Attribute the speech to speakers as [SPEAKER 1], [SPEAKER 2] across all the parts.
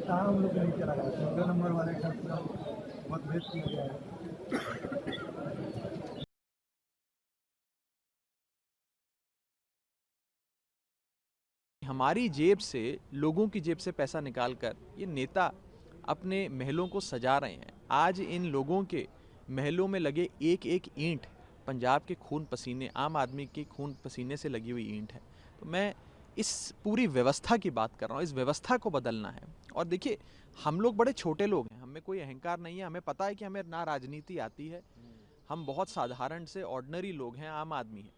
[SPEAKER 1] कहाँ हम लोग को नहीं चला गया, 14 नंबर वाले का पूरा मतभेद किया गया है।
[SPEAKER 2] हमारी जेब से, लोगों की जेब से पैसा निकालकर ये नेता अपने महलों को सजा रहे हैं। आज इन लोगों के महलों में लगे एक एक ईंट पंजाब के खून पसीने, आम आदमी के खून पसीने से लगी हुई ईंट है। तो मैं इस पूरी व्यवस्था की बात कर रहा हूँ। इस व्यवस्था को बदलना है। और देखिए, हम लोग बड़े छोटे लोग हैं, हमें कोई अहंकार नहीं है। हमें पता है कि हमें ना राजनीति आती है, हम बहुत साधारण से ऑर्डिनरी लोग हैं, आम आदमी हैं।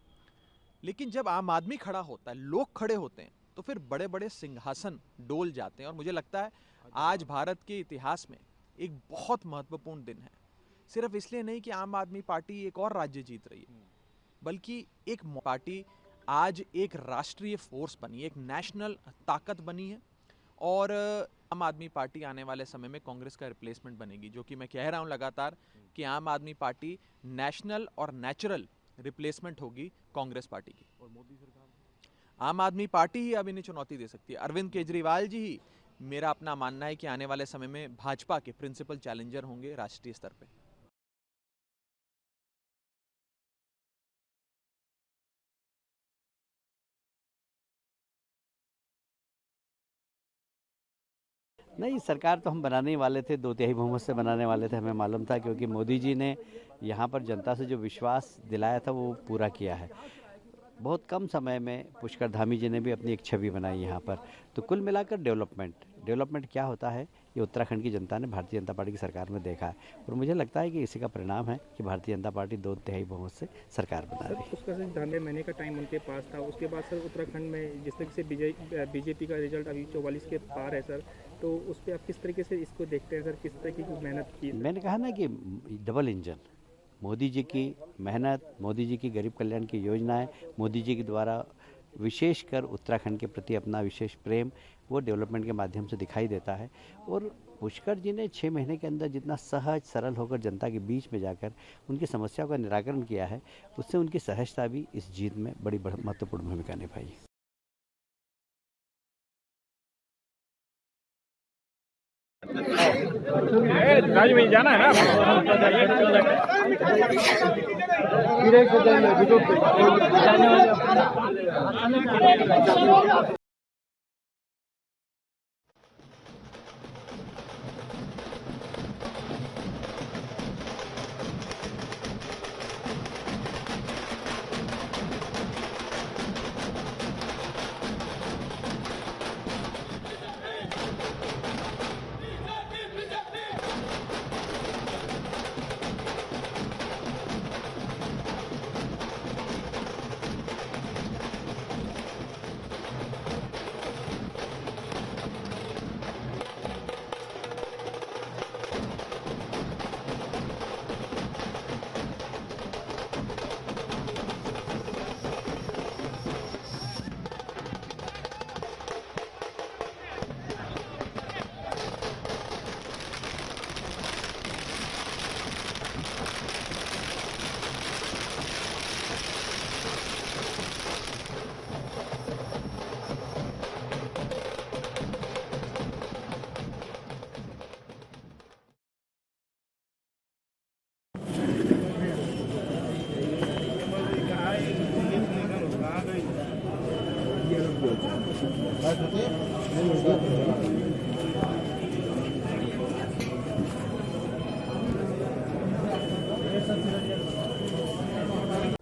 [SPEAKER 2] लेकिन जब आम आदमी खड़ा होता है, लोग खड़े होते हैं, तो फिर बड़े बड़े सिंहासन डोल जाते हैं। और मुझे लगता है आज भारत के इतिहास में एक बहुत महत्वपूर्ण दिन है। सिर्फ इसलिए नहीं कि आम आदमी पार्टी एक और राज्य जीत रही है, बल्कि एक पार्टी आज एक राष्ट्रीय फोर्स बनी, एक नेशनल ताकत बनी है। और आम आदमी पार्टी आने वाले समय में कांग्रेस का रिप्लेसमेंट बनेगी, जो कि मैं कह रहा हूं लगातार कि आम आदमी पार्टी नेशनल और नेचुरल रिप्लेसमेंट होगी कांग्रेस पार्टी की। और मोदी सरकार, आम आदमी पार्टी ही अब इन्हें चुनौती दे सकती है। अरविंद केजरीवाल जी ही, मेरा अपना मानना है कि आने वाले समय में भाजपा के प्रिंसिपल चैलेंजर होंगे राष्ट्रीय स्तर पे।
[SPEAKER 3] नहीं, सरकार तो हम बनाने ही वाले थे, 2/3 बहुमत से बनाने वाले थे, हमें मालूम था, क्योंकि मोदी जी ने यहाँ पर जनता से जो विश्वास दिलाया था वो पूरा किया है। बहुत कम समय में पुष्कर धामी जी ने भी अपनी एक छवि बनाई यहाँ पर। तो कुल मिलाकर डेवलपमेंट क्या होता है, ये उत्तराखंड की जनता ने भारतीय जनता पार्टी की सरकार में देखा है। और मुझे लगता है कि इसी का परिणाम है कि भारतीय जनता पार्टी 2/3 बहुमत से सरकार बना रही है।
[SPEAKER 4] पुष्कर सिंह धामी महीने का टाइम उनके पास था, उसके बाद सर उत्तराखंड में जिस तरीके से बीजेपी का रिजल्ट अभी 44 के पार है सर, तो उस पर आप किस तरीके से इसको देखते हैं सर, किस तरीके की मेहनत की?
[SPEAKER 3] मैंने कहा ना कि डबल इंजन, मोदी जी की मेहनत, मोदी जी की गरीब कल्याण की योजनाएं, मोदी जी के द्वारा विशेषकर उत्तराखंड के प्रति अपना विशेष प्रेम, वो डेवलपमेंट के माध्यम से दिखाई देता है। और पुष्कर जी ने 6 महीने के अंदर जितना सहज सरल होकर जनता के बीच में जाकर उनकी समस्याओं का निराकरण किया है, उससे उनकी सहजता भी इस जीत में बड़ी महत्वपूर्ण भूमिका निभाई।
[SPEAKER 4] राजू भाई जाना है ना।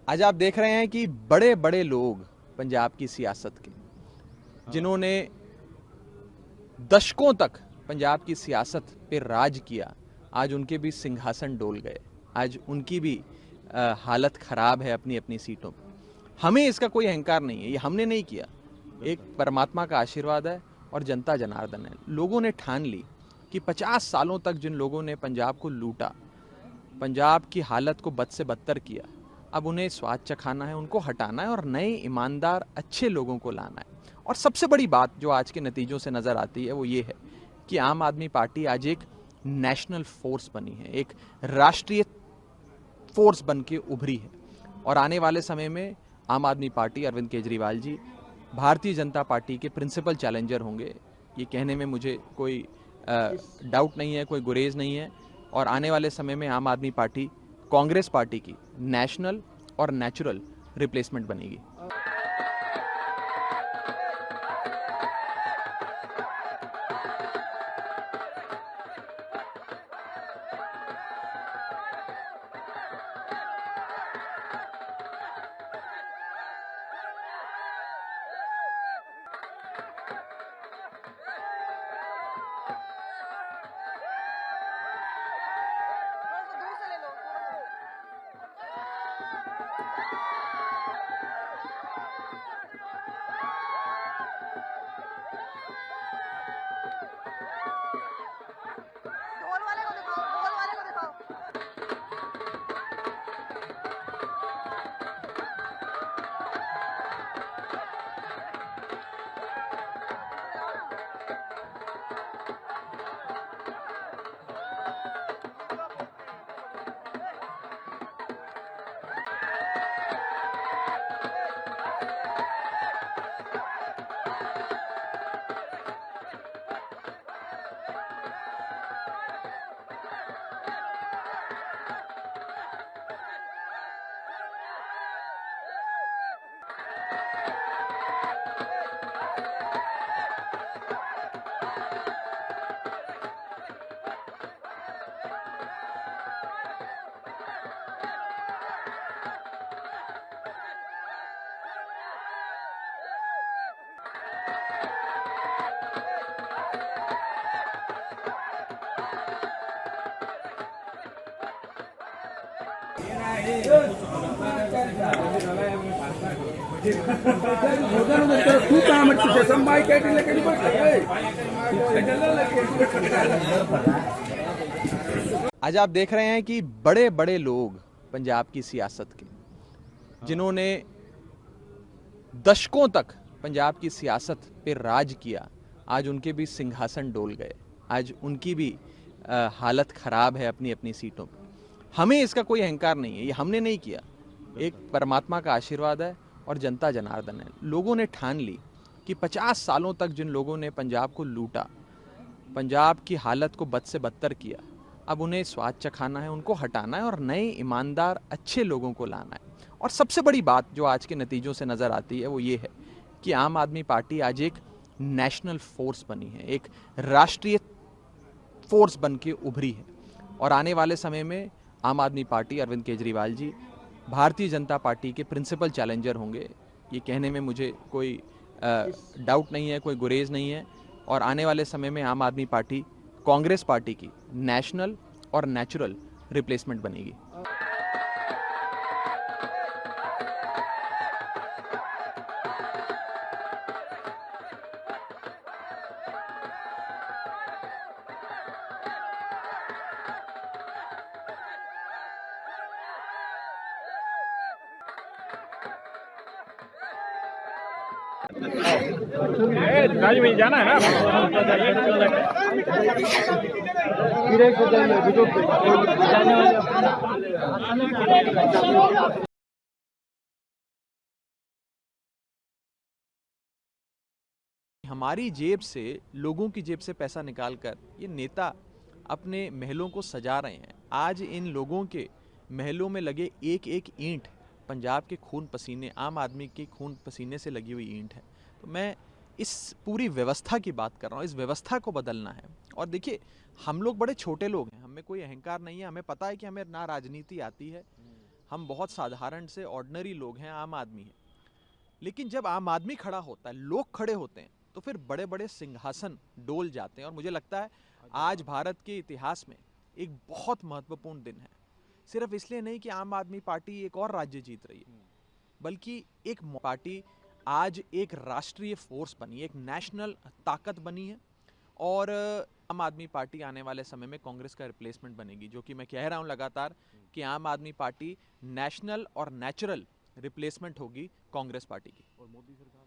[SPEAKER 2] आज आप देख रहे हैं कि बड़े बड़े लोग पंजाब की सियासत के, जिन्होंने दशकों तक पंजाब की सियासत पे राज किया, आज उनके भी सिंहासन डोल गए। आज उनकी भी हालत खराब है अपनी अपनी सीटों पर। हमें इसका कोई अहंकार नहीं है, ये हमने नहीं किया, एक परमात्मा का आशीर्वाद है और जनता जनार्दन है। लोगों ने ठान ली कि 50 सालों तक जिन लोगों ने पंजाब को लूटा, पंजाब की हालत को बद से बदतर किया, अब उन्हें स्वाद चखाना है, उनको हटाना है और नए ईमानदार अच्छे लोगों को लाना है। और सबसे बड़ी बात जो आज के नतीजों से नज़र आती है वो ये है कि आम आदमी पार्टी आज एक नेशनल फोर्स बनी है, एक राष्ट्रीय फोर्स बन के उभरी है। और आने वाले समय में आम आदमी पार्टी, अरविंद केजरीवाल जी भारतीय जनता पार्टी के प्रिंसिपल चैलेंजर होंगे। ये कहने में मुझे कोई डाउट नहीं है, कोई गुरेज नहीं है। और आने वाले समय में आम आदमी पार्टी कांग्रेस पार्टी की नेशनल और नेचुरल रिप्लेसमेंट बनेगी। आज आप देख रहे हैं कि बड़े बड़े लोग पंजाब की सियासत के, जिन्होंने दशकों तक पंजाब की सियासत पे राज किया, आज उनके भी सिंहासन डोल गए। आज उनकी भी हालत खराब है अपनी अपनी सीटों पर। हमें इसका कोई अहंकार नहीं है, ये हमने नहीं किया, एक परमात्मा का आशीर्वाद है और जनता जनार्दन है। लोगों ने ठान ली कि 50 सालों तक जिन लोगों ने पंजाब को लूटा, पंजाब की हालत को बद से बदतर किया, अब उन्हें स्वाद चखाना है, उनको हटाना है और नए ईमानदार अच्छे लोगों को लाना है। और सबसे बड़ी बात जो आज के नतीजों से नज़र आती है वो ये है कि आम आदमी पार्टी आज एक नेशनल फोर्स बनी है, एक राष्ट्रीय फोर्स बन के उभरी है। और आने वाले समय में आम आदमी पार्टी, अरविंद केजरीवाल जी भारतीय जनता पार्टी के प्रिंसिपल चैलेंजर होंगे। ये कहने में मुझे कोई डाउट नहीं है, कोई गुरेज नहीं है। और आने वाले समय में आम आदमी पार्टी कांग्रेस पार्टी की नेशनल और नेचुरल रिप्लेसमेंट बनेगी।
[SPEAKER 4] जाना है ना।
[SPEAKER 2] हमारी जेब से, लोगों की जेब से पैसा निकालकर ये नेता अपने महलों को सजा रहे हैं। आज इन लोगों के महलों में लगे एक एक ईंट पंजाब के खून पसीने, आम आदमी के खून पसीने से लगी हुई ईंट है। तो मैं इस पूरी व्यवस्था की बात कर रहा हूँ। इस व्यवस्था को बदलना है। और देखिए, हम लोग बड़े छोटे लोग हैं, हमें कोई अहंकार नहीं है। हमें पता है कि हमें ना राजनीति आती है, हम बहुत साधारण से ऑर्डिनरी लोग हैं, आम आदमी हैं। लेकिन जब आम आदमी खड़ा होता है, लोग खड़े होते हैं, तो फिर बड़े बड़े सिंहासन डोल जाते हैं। और मुझे लगता है आज भारत के इतिहास में एक बहुत महत्वपूर्ण दिन है। सिर्फ इसलिए नहीं कि आम आदमी पार्टी एक और राज्य जीत रही है, बल्कि एक पार्टी आज एक राष्ट्रीय फोर्स बनी, एक नेशनल ताकत बनी है। और आम आदमी पार्टी आने वाले समय में कांग्रेस का रिप्लेसमेंट बनेगी, जो कि मैं कह रहा हूं लगातार कि आम आदमी पार्टी नेशनल और नेचुरल रिप्लेसमेंट होगी कांग्रेस पार्टी की। और मोदी सरकार,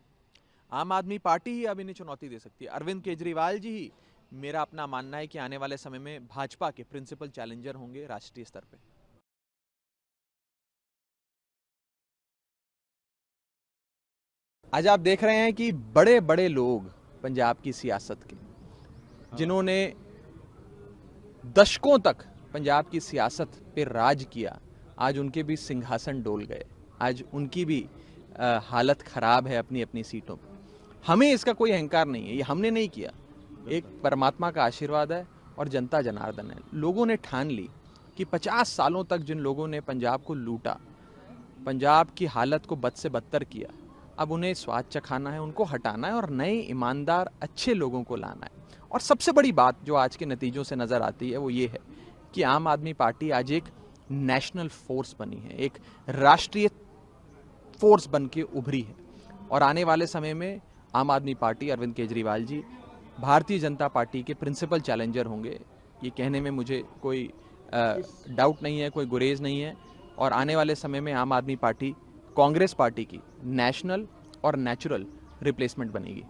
[SPEAKER 2] आम आदमी पार्टी ही अब इन्हें चुनौती दे सकती है। अरविंद केजरीवाल जी ही, मेरा अपना मानना है कि आने वाले समय में भाजपा के प्रिंसिपल चैलेंजर होंगे राष्ट्रीय स्तर पे। आज आप देख रहे हैं कि बड़े बड़े लोग पंजाब की सियासत के, जिन्होंने दशकों तक पंजाब की सियासत पे राज किया, आज उनके भी सिंहासन डोल गए, आज उनकी भी हालत खराब है अपनी अपनी सीटों पर। हमें इसका कोई अहंकार नहीं है, ये हमने नहीं किया, एक परमात्मा का आशीर्वाद है और जनता जनार्दन है। लोगों ने ठान ली कि 50 सालों तक जिन लोगों ने पंजाब को लूटा, पंजाब की हालत को बद से बदतर किया, अब उन्हें स्वाद चखाना है, उनको हटाना है और नए ईमानदार अच्छे लोगों को लाना है। और सबसे बड़ी बात जो आज के नतीजों से नज़र आती है वो ये है कि आम आदमी पार्टी आज एक नेशनल फोर्स बनी है, एक राष्ट्रीय फोर्स बन के उभरी है। और आने वाले समय में आम आदमी पार्टी, अरविंद केजरीवाल जी भारतीय जनता पार्टी के प्रिंसिपल चैलेंजर होंगे, ये कहने में मुझे कोई डाउट नहीं है, कोई गुरेज नहीं है। और आने वाले समय में आम आदमी पार्टी कांग्रेस पार्टी की नेशनल और नेचुरल रिप्लेसमेंट बनेगी।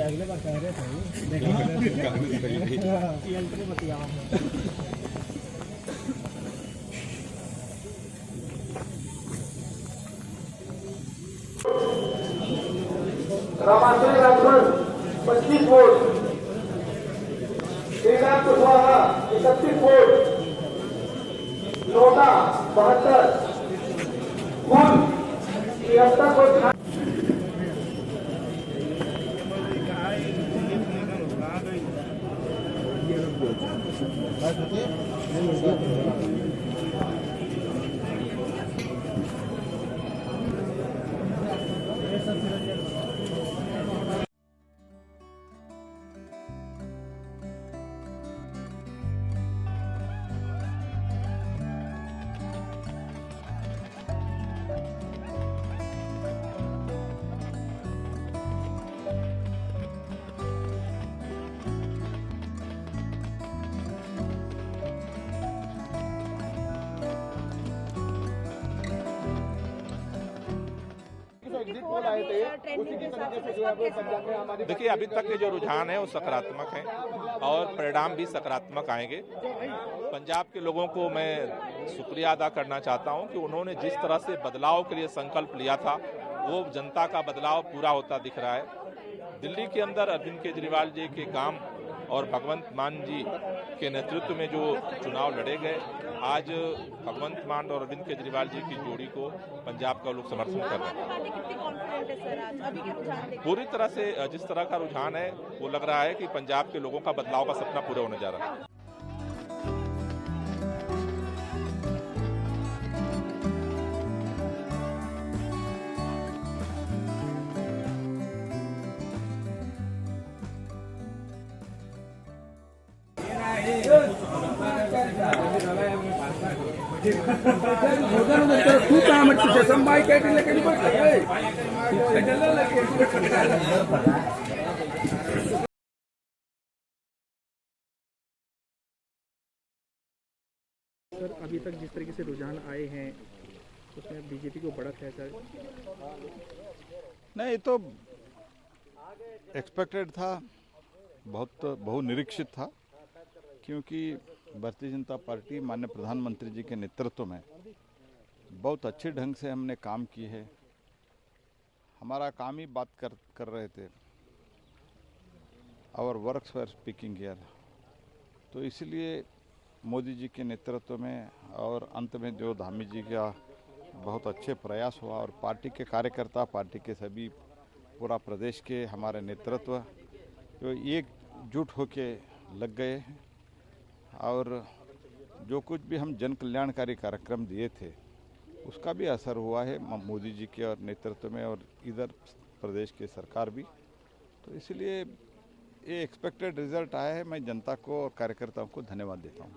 [SPEAKER 1] अगले बार कह रहे थे
[SPEAKER 5] Ramashri Rajbhavan 25 vote, Shriram Kushwaha 31 vote, NOTA 72, कुल 73 वोट।
[SPEAKER 6] देखिए, अभी तक के जो रुझान है वो सकारात्मक है और परिणाम भी सकारात्मक आएंगे। पंजाब के लोगों को मैं शुक्रिया अदा करना चाहता हूं कि उन्होंने जिस तरह से बदलाव के लिए संकल्प लिया था वो जनता का बदलाव पूरा होता दिख रहा है। दिल्ली के अंदर अरविंद केजरीवाल जी के काम और भगवंत मान जी के नेतृत्व में जो चुनाव लड़े गए, आज भगवंत मान और अरविंद केजरीवाल जी की जोड़ी को पंजाब का लोग समर्थन कर रहे हैं। पूरी तरह से जिस तरह का रुझान है वो लग रहा है कि पंजाब के लोगों का बदलाव का सपना पूरा होने जा रहा है।
[SPEAKER 5] तू काम संभाई के
[SPEAKER 4] सर अभी तक जिस तरीके से रुझान आए हैं उसमें बीजेपी को बढ़त है सर?
[SPEAKER 7] नहीं, तो एक्सपेक्टेड था, बहुनिरीक्षित था, क्योंकि भारतीय जनता पार्टी माननीय प्रधानमंत्री जी के नेतृत्व में बहुत अच्छे ढंग से हमने काम की है। हमारा काम ही बात कर रहे थे, our works were speaking here. तो इसलिए मोदी जी के नेतृत्व में और अंत में जो धामी जी का बहुत अच्छे प्रयास हुआ और पार्टी के कार्यकर्ता, पार्टी के सभी पूरा प्रदेश के हमारे नेतृत्व जो एकजुट होके लग गए हैं और जो कुछ भी हम जन कल्याणकारी कार्यक्रम दिए थे उसका भी असर हुआ है मोदी जी के और नेतृत्व में और इधर प्रदेश की सरकार भी। तो इसलिए ये एक्सपेक्टेड रिजल्ट आया है। मैं जनता को और कार्यकर्ताओं को धन्यवाद देता हूँ।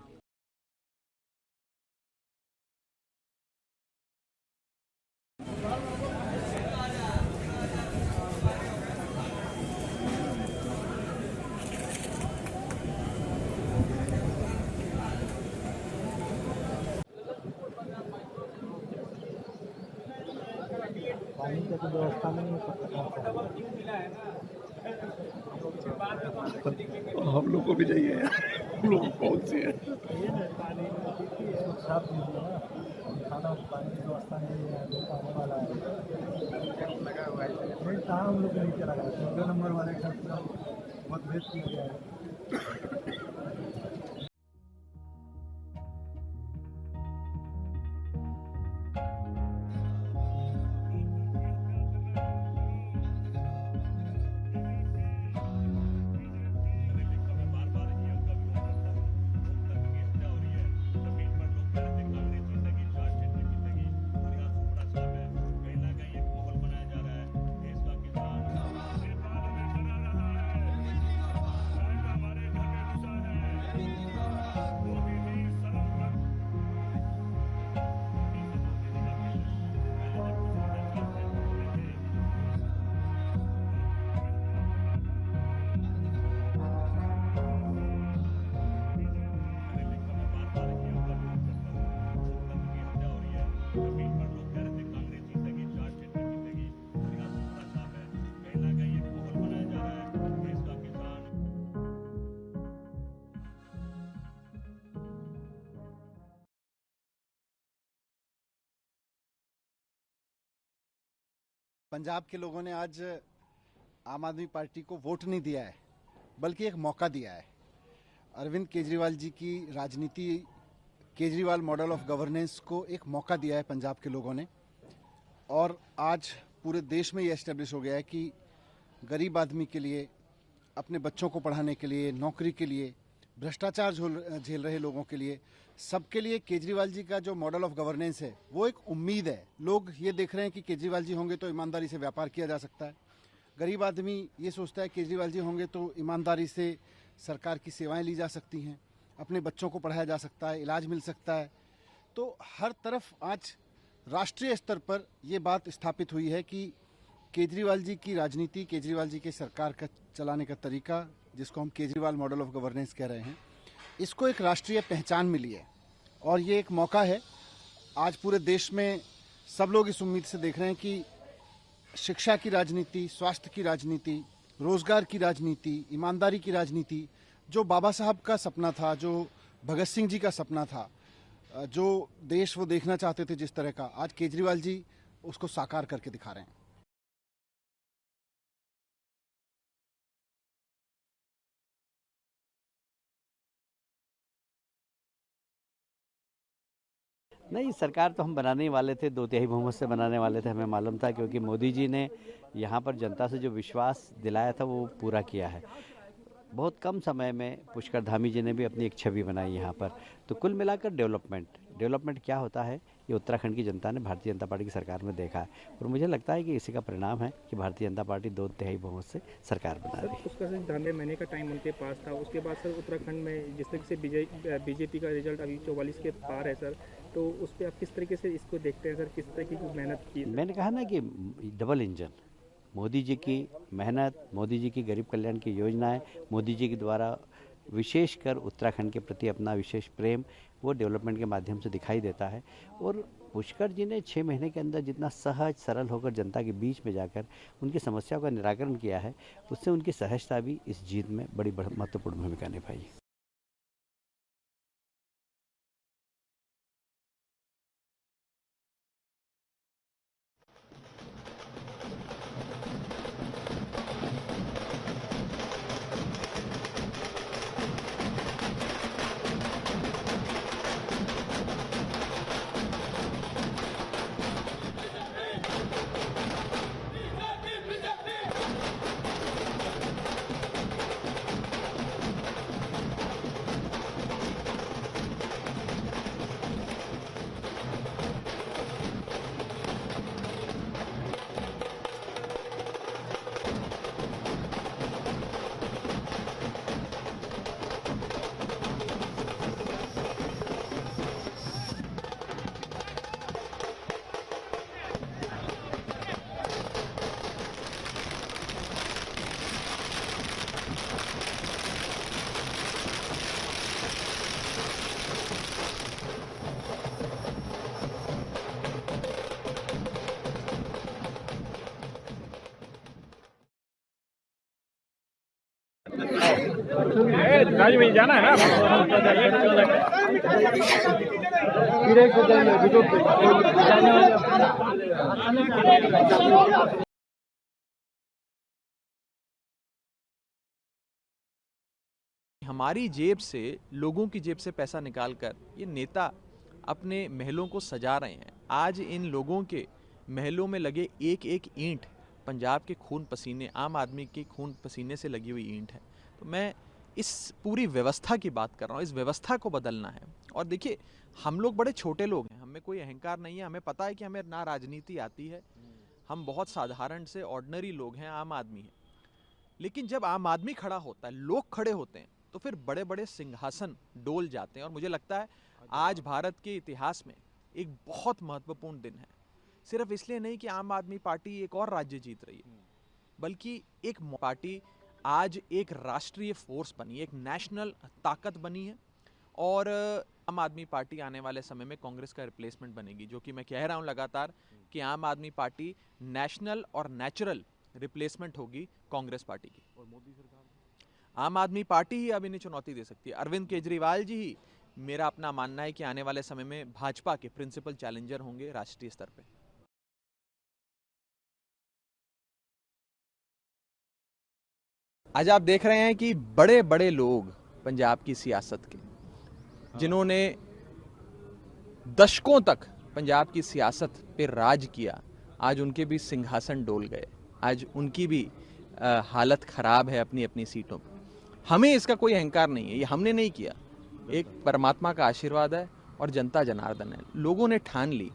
[SPEAKER 1] पानी की तो व्यवस्था नहीं है,
[SPEAKER 7] हम लोग को भी चाहिए, हम लोग कौन सी है?
[SPEAKER 1] पानी साफ नहीं दिया ना, खाना पानी की व्यवस्था नहीं है, आने वाला है नहीं, कहाँ हम लोग नहीं चला गया। 14 नंबर वाले का पूरा मतभेद किया गया है।
[SPEAKER 8] पंजाब के लोगों ने आज आम आदमी पार्टी को वोट नहीं दिया है, बल्कि एक मौका दिया है। अरविंद केजरीवाल जी की राजनीति, केजरीवाल मॉडल ऑफ गवर्नेंस को एक मौका दिया है पंजाब के लोगों ने। और आज पूरे देश में ये एस्टेब्लिश हो गया है कि गरीब आदमी के लिए, अपने बच्चों को पढ़ाने के लिए, नौकरी के लिए भ्रष्टाचार झेल रहे लोगों के लिए, सबके लिए केजरीवाल जी का जो मॉडल ऑफ गवर्नेंस है वो एक उम्मीद है। लोग ये देख रहे हैं कि केजरीवाल जी होंगे तो ईमानदारी से व्यापार किया जा सकता है। गरीब आदमी ये सोचता है केजरीवाल जी होंगे तो ईमानदारी से सरकार की सेवाएं ली जा सकती हैं, अपने बच्चों को पढ़ाया जा सकता है, इलाज मिल सकता है। तो हर तरफ आज राष्ट्रीय स्तर पर ये बात स्थापित हुई है कि केजरीवाल जी की राजनीति, केजरीवाल जी के सरकार का चलाने का तरीका, जिसको हम केजरीवाल मॉडल ऑफ गवर्नेंस कह रहे हैं, इसको एक राष्ट्रीय पहचान मिली है। और ये एक मौका है, आज पूरे देश में सब लोग इस उम्मीद से देख रहे हैं कि शिक्षा की राजनीति, स्वास्थ्य की राजनीति, रोजगार की राजनीति, ईमानदारी की राजनीति, जो बाबा साहब का सपना था, जो भगत सिंह जी का सपना था, जो देश वो देखना चाहते थे जिस तरह का, आज केजरीवाल जी उसको साकार करके दिखा रहे हैं।
[SPEAKER 3] नहीं, सरकार तो हम बनाने ही वाले थे, 2/3 बहुमत से बनाने वाले थे, हमें मालूम था, क्योंकि मोदी जी ने यहाँ पर जनता से जो विश्वास दिलाया था वो पूरा किया है। बहुत कम समय में पुष्कर धामी जी ने भी अपनी एक छवि बनाई यहाँ पर। तो कुल मिलाकर डेवलपमेंट क्या होता है, ये उत्तराखंड की जनता ने भारतीय जनता पार्टी की सरकार में देखा है, और मुझे लगता है कि इसी का परिणाम है कि भारतीय जनता पार्टी 2/3 बहुमत से सरकार बना रही है।
[SPEAKER 4] उसका सिर्फ 9 महीने का टाइम उनके पास था, उसके बाद सर उत्तराखंड में जिस तरीके से बीजेपी का रिजल्ट अभी 44 के पार है सर, तो उस पर आप किस तरीके से इसको देखते हैं सर, किस तरीके की मेहनत की?
[SPEAKER 3] मैंने कहा ना कि डबल इंजन, मोदी जी की मेहनत, मोदी जी की गरीब कल्याण की योजनाएं, मोदी जी के द्वारा विशेषकर उत्तराखंड के प्रति अपना विशेष प्रेम, वो डेवलपमेंट के माध्यम से दिखाई देता है। और पुष्कर जी ने 6 महीने के अंदर जितना सहज सरल होकर जनता के बीच में जाकर उनकी समस्याओं का निराकरण किया है, उससे उनकी सहजता भी इस जीत में बड़ी महत्वपूर्ण भूमिका निभाई।
[SPEAKER 1] राजू भाई जाना है ना।
[SPEAKER 2] हमारी जेब से, लोगों की जेब से पैसा निकालकर ये नेता अपने महलों को सजा रहे हैं। आज इन लोगों के महलों में लगे एक एक ईंट पंजाब के खून पसीने, आम आदमी के खून पसीने से लगी हुई ईंट है। तो मैं इस पूरी व्यवस्था की बात कर रहा हूँ। इस व्यवस्था को बदलना है। और देखिए, हम लोग बड़े छोटे लोग हैं, हमें कोई अहंकार नहीं है। हमें पता है कि हमें ना राजनीति आती है, हम बहुत साधारण से ऑर्डिनरी लोग हैं, आम आदमी हैं। लेकिन जब आम आदमी खड़ा होता है, लोग खड़े होते हैं, तो फिर बड़े बड़े सिंहासन डोल जाते हैं। और मुझे लगता है आज भारत के इतिहास में एक बहुत महत्वपूर्ण दिन है। सिर्फ इसलिए नहीं कि आम आदमी पार्टी एक और राज्य जीत रही है, बल्कि एक पार्टी आज एक राष्ट्रीय फोर्स बनी, एक नेशनल ताकत बनी है। और आम आदमी पार्टी आने वाले समय में कांग्रेस का रिप्लेसमेंट बनेगी, जो कि मैं कह रहा हूं लगातार कि आम आदमी पार्टी नेशनल और नेचुरल रिप्लेसमेंट होगी कांग्रेस पार्टी की। और मोदी सरकार, आम आदमी पार्टी ही अब इन्हें चुनौती दे सकती है। अरविंद केजरीवाल जी ही, मेरा अपना मानना है कि आने वाले समय में भाजपा के प्रिंसिपल चैलेंजर होंगे राष्ट्रीय स्तर पे। आज आप देख रहे हैं कि बड़े बड़े लोग पंजाब की सियासत के, जिन्होंने दशकों तक पंजाब की सियासत पे राज किया, आज उनके भी सिंहासन डोल गए। आज उनकी भी हालत खराब है अपनी अपनी सीटों पर। हमें इसका कोई अहंकार नहीं है, ये हमने नहीं किया, एक परमात्मा का आशीर्वाद है और जनता जनार्दन है। लोगों ने ठान ली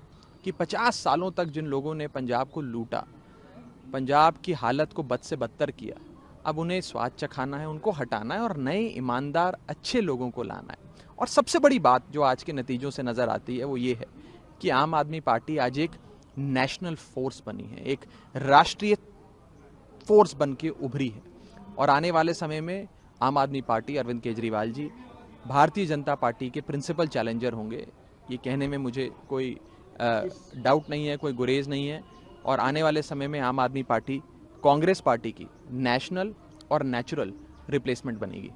[SPEAKER 2] कि 50 सालों तक जिन लोगों ने पंजाब को लूटा, पंजाब की हालत को बद से बदतर किया, अब उन्हें स्वाद चखाना है, उनको हटाना है और नए ईमानदार अच्छे लोगों को लाना है। और सबसे बड़ी बात जो आज के नतीजों से नज़र आती है वो ये है कि आम आदमी पार्टी आज एक नेशनल फोर्स बनी है, एक राष्ट्रीय फोर्स बन के उभरी है। और आने वाले समय में आम आदमी पार्टी, अरविंद केजरीवाल जी भारतीय जनता पार्टी के प्रिंसिपल चैलेंजर होंगे, ये कहने में मुझे कोई डाउट नहीं है, कोई गुरेज नहीं है। और आने वाले समय में आम आदमी पार्टी कांग्रेस पार्टी की नेशनल और नेचुरल रिप्लेसमेंट बनेगी।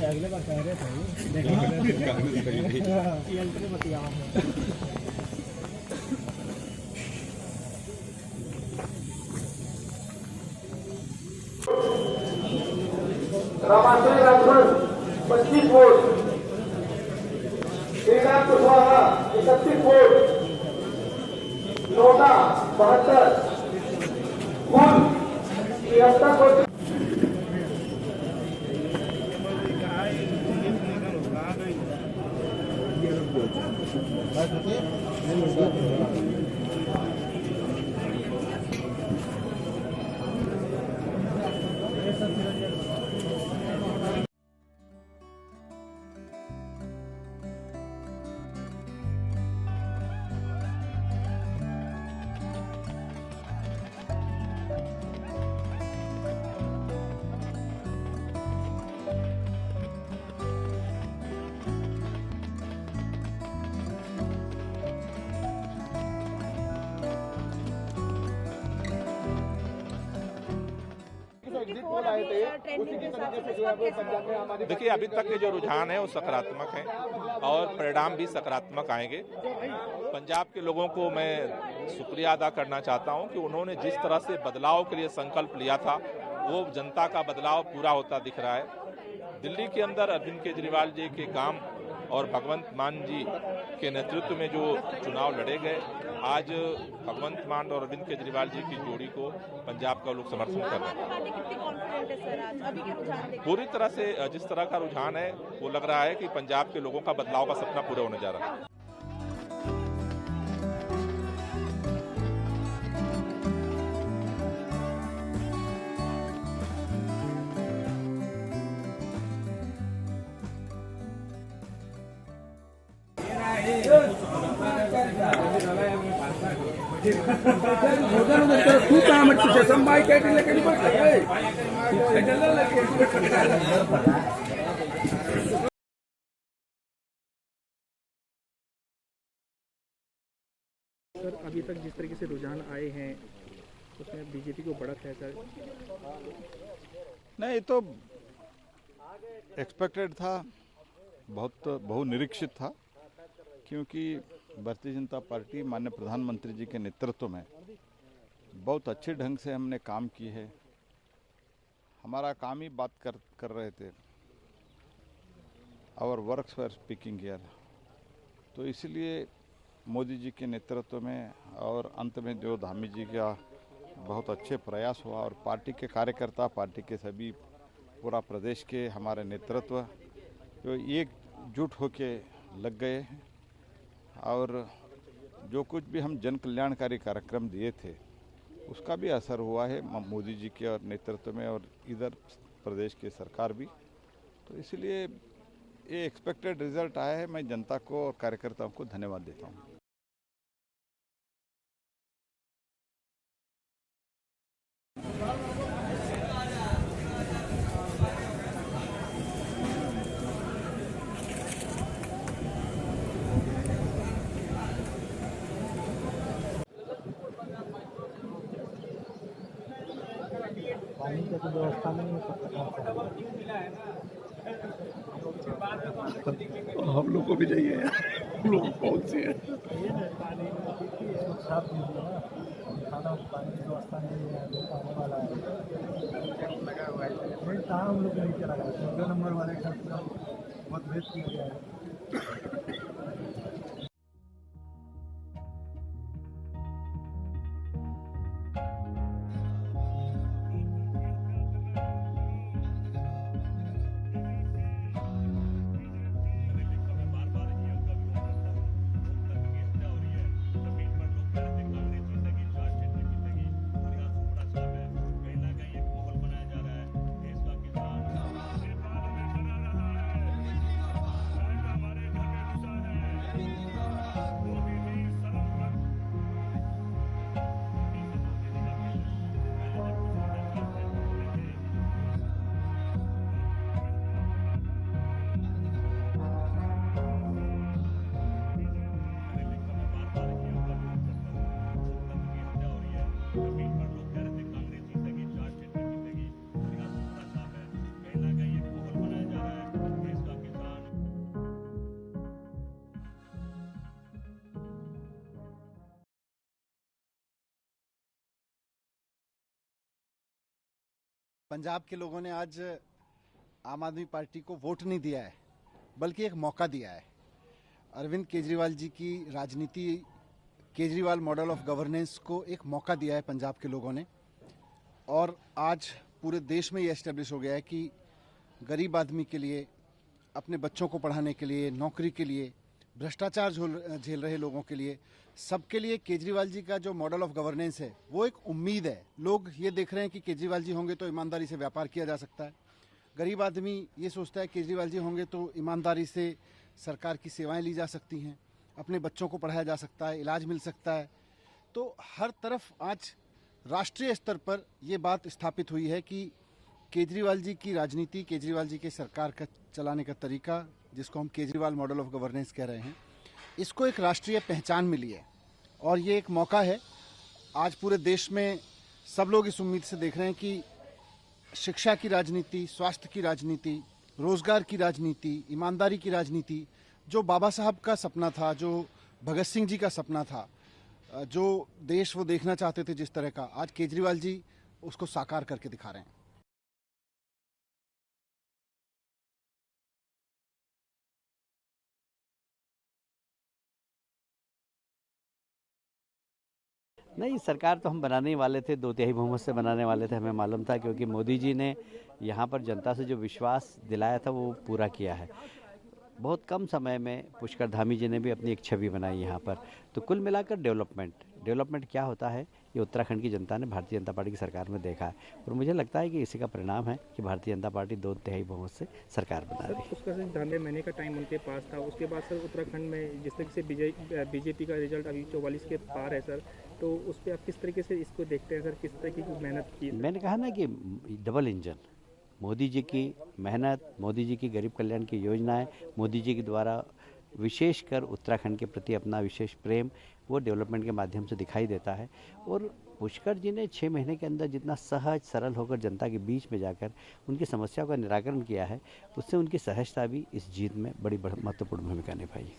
[SPEAKER 1] अगले बार कह रहे थे
[SPEAKER 5] Ramashri Rajbhar 25 vote, Shrinath Kushwaha 31 vote, NOTA 72, कुल 73 वोट।
[SPEAKER 6] देखिए, अभी तक के जो रुझान है वो सकारात्मक है और परिणाम भी सकारात्मक आएंगे। पंजाब के लोगों को मैं शुक्रिया अदा करना चाहता हूं कि उन्होंने जिस तरह से बदलाव के लिए संकल्प लिया था वो जनता का बदलाव पूरा होता दिख रहा है। दिल्ली के अंदर अरविंद केजरीवाल जी के काम और भगवंत मान जी के नेतृत्व में जो चुनाव लड़े गए, आज भगवंत मान और अरविंद केजरीवाल जी की जोड़ी को पंजाब का लोग समर्थन कर रहे हैं। पूरी तरह से जिस तरह का रुझान है वो लग रहा है कि पंजाब के लोगों का बदलाव का सपना पूरा होने जा रहा है।
[SPEAKER 5] तू काम तुझे संभाई के
[SPEAKER 4] सर अभी तक जिस तरीके से रुझान आए हैं उसमें बीजेपी को बढ़त है सर।
[SPEAKER 7] नहीं, तो एक्सपेक्टेड था, बहुत बहुनिरीक्षित था, क्योंकि भारतीय जनता पार्टी माननीय प्रधानमंत्री जी के नेतृत्व में बहुत अच्छे ढंग से हमने काम की है। हमारा काम ही बात कर रहे थे, our works were speaking here. तो इसलिए मोदी जी के नेतृत्व में और अंत में जो धामी जी का बहुत अच्छे प्रयास हुआ और पार्टी के कार्यकर्ता, पार्टी के सभी पूरा प्रदेश के हमारे नेतृत्व जो एकजुट होके लग गए हैं और जो कुछ भी हम जन कल्याणकारी कार्यक्रम दिए थे उसका भी असर हुआ है मोदी जी के और नेतृत्व में और इधर प्रदेश की सरकार भी। तो इसलिए ये एक्सपेक्टेड रिजल्ट आया है। मैं जनता को और कार्यकर्ताओं को धन्यवाद देता हूँ।
[SPEAKER 1] पानी की तो व्यवस्था नहीं है,
[SPEAKER 5] हम लोग को भी चाहिए, हम लोग बहुत सी है।
[SPEAKER 1] पानी इसको साफ दीजिए ना, खाना पानी की व्यवस्था नहीं है, आने वाला है नहीं, कहाँ हम लोग नहीं चला गया 2 नंबर वाले का मतभेद किया गया है।
[SPEAKER 8] पंजाब के लोगों ने आज आम आदमी पार्टी को वोट नहीं दिया है, बल्कि एक मौका दिया है। अरविंद केजरीवाल जी की राजनीति, केजरीवाल मॉडल ऑफ गवर्नेंस को एक मौका दिया है पंजाब के लोगों ने। और आज पूरे देश में ये एस्टेब्लिश हो गया है कि गरीब आदमी के लिए, अपने बच्चों को पढ़ाने के लिए, नौकरी के लिए, भ्रष्टाचार झेल रहे लोगों के लिए, सबके लिए केजरीवाल जी का जो मॉडल ऑफ गवर्नेंस है वो एक उम्मीद है। लोग ये देख रहे हैं कि केजरीवाल जी होंगे तो ईमानदारी से व्यापार किया जा सकता है। गरीब आदमी ये सोचता है केजरीवाल जी होंगे तो ईमानदारी से सरकार की सेवाएं ली जा सकती हैं, अपने बच्चों को पढ़ाया जा सकता है, इलाज मिल सकता है। तो हर तरफ आज राष्ट्रीय स्तर पर यह बात स्थापित हुई है कि केजरीवाल जी की राजनीति, केजरीवाल जी के सरकार का चलाने का तरीका, जिसको हम केजरीवाल मॉडल ऑफ गवर्नेंस कह रहे हैं, इसको एक राष्ट्रीय पहचान मिली है। और ये एक मौका है, आज पूरे देश में सब लोग इस उम्मीद से देख रहे हैं कि शिक्षा की राजनीति, स्वास्थ्य की राजनीति, रोजगार की राजनीति, ईमानदारी की राजनीति, जो बाबा साहब का सपना था, जो भगत सिंह जी का सपना था, जो देश वो देखना चाहते थे जिस तरह का, आज केजरीवाल जी उसको साकार करके दिखा रहे हैं।
[SPEAKER 3] नहीं, सरकार तो हम बनाने ही वाले थे, 2/3 बहुमत से बनाने वाले थे, हमें मालूम था, क्योंकि मोदी जी ने यहाँ पर जनता से जो विश्वास दिलाया था वो पूरा किया है। बहुत कम समय में पुष्कर धामी जी ने भी अपनी एक छवि बनाई यहाँ पर। तो कुल मिलाकर डेवलपमेंट क्या होता है, ये उत्तराखंड की जनता ने भारतीय जनता पार्टी की सरकार में देखा है। और मुझे लगता है कि इसी का परिणाम है कि भारतीय जनता पार्टी 2/3 बहुमत से सरकार बना रही है।
[SPEAKER 4] पुष्कर सिंह धामी महीने का टाइम उनके पास था, उसके बाद सर उत्तराखंड में जिस तरीके से बीजेपी का रिजल्ट अभी 44 के पार है सर, तो उस पर आप किस तरीके से इसको देखते हैं सर, किस तरीके की मेहनत की?
[SPEAKER 3] मैंने कहा ना कि डबल इंजन, मोदी जी की मेहनत, मोदी जी की गरीब कल्याण की योजनाएं, मोदी जी के द्वारा विशेषकर उत्तराखंड के प्रति अपना विशेष प्रेम वो डेवलपमेंट के माध्यम से दिखाई देता है। और पुष्कर जी ने 6 महीने के अंदर जितना सहज सरल होकर जनता के बीच में जाकर उनकी समस्याओं का निराकरण किया है, उससे उनकी सहजता भी इस जीत में बड़ी महत्वपूर्ण भूमिका निभाई।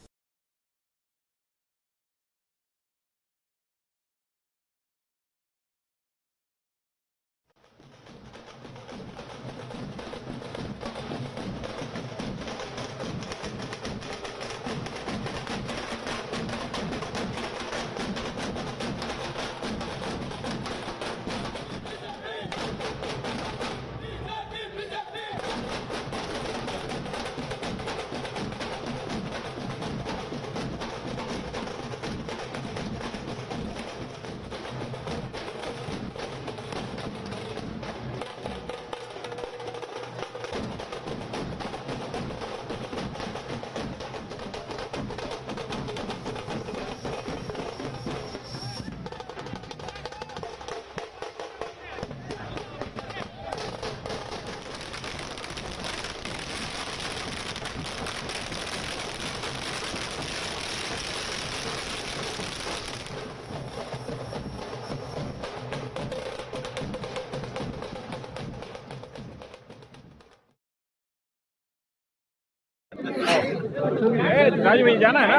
[SPEAKER 4] राजू भाई जाना है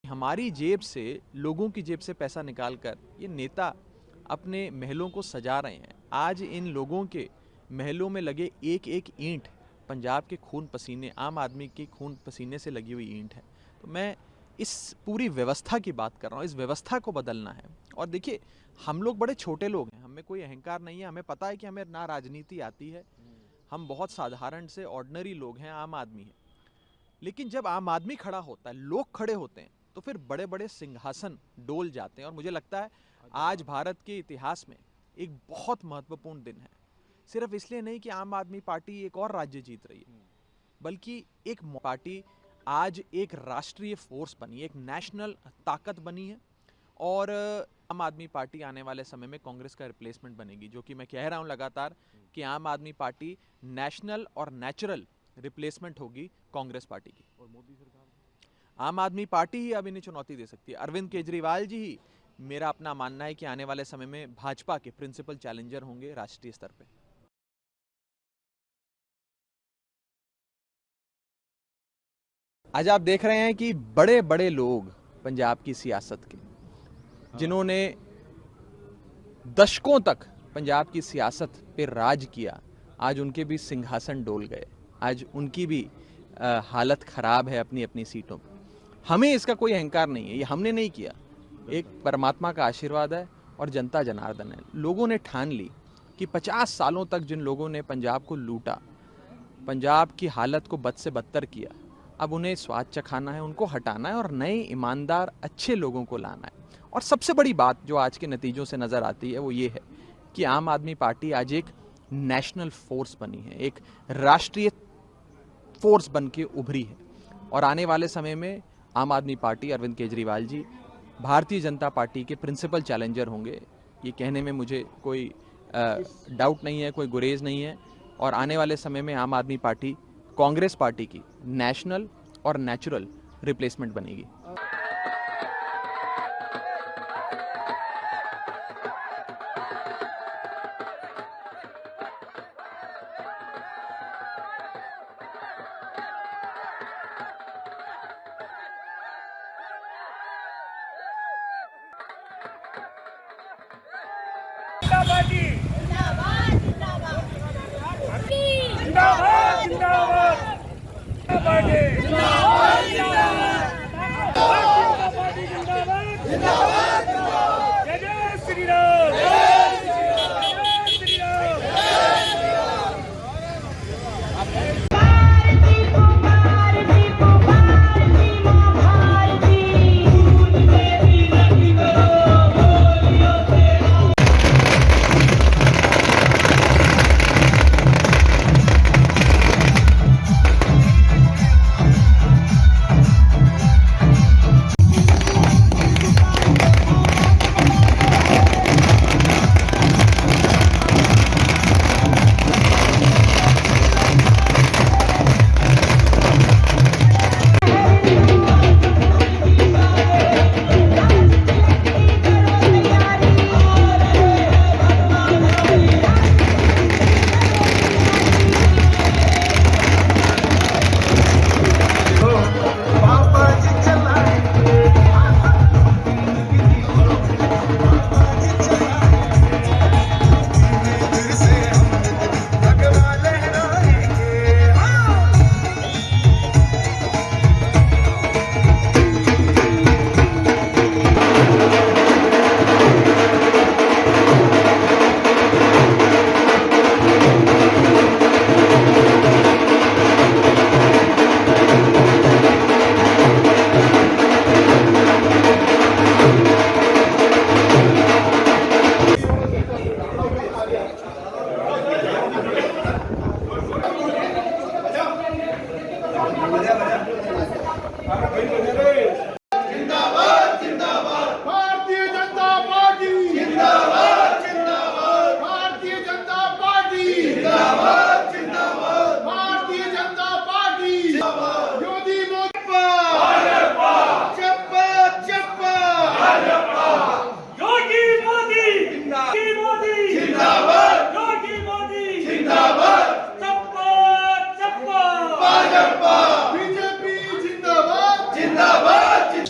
[SPEAKER 2] हमारी जेब से, लोगों की जेब से पैसा निकालकर ये नेता अपने महलों को सजा रहे हैं। आज इन लोगों के महलों में लगे एक एक ईंट पंजाब के खून पसीने, आम आदमी के खून पसीने से लगी हुई ईंट है। तो मैं इस पूरी व्यवस्था की बात कर रहा हूँ। इस व्यवस्था को बदलना है। और देखिए, हम लोग बड़े छोटे लोग हैं, हमें कोई अहंकार नहीं है। हमें पता है कि हमें ना राजनीति आती है, हम बहुत साधारण से ऑर्डिनरी लोग हैं, आम आदमी हैं। लेकिन जब आम आदमी खड़ा होता है, लोग खड़े होते हैं, तो फिर बड़े बड़े सिंहासन डोल जाते हैं। और मुझे लगता है आज भारत के इतिहास में एक बहुत महत्वपूर्ण दिन है। सिर्फ इसलिए नहीं कि आम आदमी पार्टी एक और राज्य जीत रही है, बल्कि एक पार्टी आज एक राष्ट्रीय फोर्स बनी, एक नेशनल ताकत बनी है। और आम आदमी पार्टी आने वाले समय में कांग्रेस का रिप्लेसमेंट बनेगी, जो कि मैं कह रहा हूं लगातार कि आम आदमी पार्टी नेशनल और नेचुरल रिप्लेसमेंट होगी कांग्रेस पार्टी की। और मोदी सरकार, आम आदमी पार्टी ही अब इन्हें चुनौती दे सकती है। अरविंद केजरीवाल जी ही, मेरा अपना मानना है कि आने वाले समय में भाजपा के प्रिंसिपल चैलेंजर होंगे राष्ट्रीय स्तर पे। आज आप देख रहे हैं कि बड़े बड़े लोग पंजाब की सियासत के, जिन्होंने दशकों तक पंजाब की सियासत पे राज किया, आज उनके भी सिंहासन डोल गए। आज उनकी भी हालत खराब है अपनी अपनी सीटों पर। हमें इसका कोई अहंकार नहीं है, ये हमने नहीं किया, एक परमात्मा का आशीर्वाद है और जनता जनार्दन है। लोगों ने ठान ली कि 50 सालों तक जिन लोगों ने पंजाब को लूटा, पंजाब की हालत को बद से बदतर किया, अब उन्हें स्वाद चखाना है, उनको हटाना है और नए ईमानदार अच्छे लोगों को लाना है। और सबसे बड़ी बात जो आज के नतीजों से नज़र आती है वो ये है कि आम आदमी पार्टी आज एक नेशनल फोर्स बनी है, एक राष्ट्रीय फोर्स बन के उभरी है। और आने वाले समय में आम आदमी पार्टी, अरविंद केजरीवाल जी भारतीय जनता पार्टी के प्रिंसिपल चैलेंजर होंगे। ये कहने में मुझे कोई डाउट नहीं है, कोई गुरेज नहीं है। और आने वाले समय में आम आदमी पार्टी कांग्रेस पार्टी की नेशनल और नेचुरल रिप्लेसमेंट बनेगी।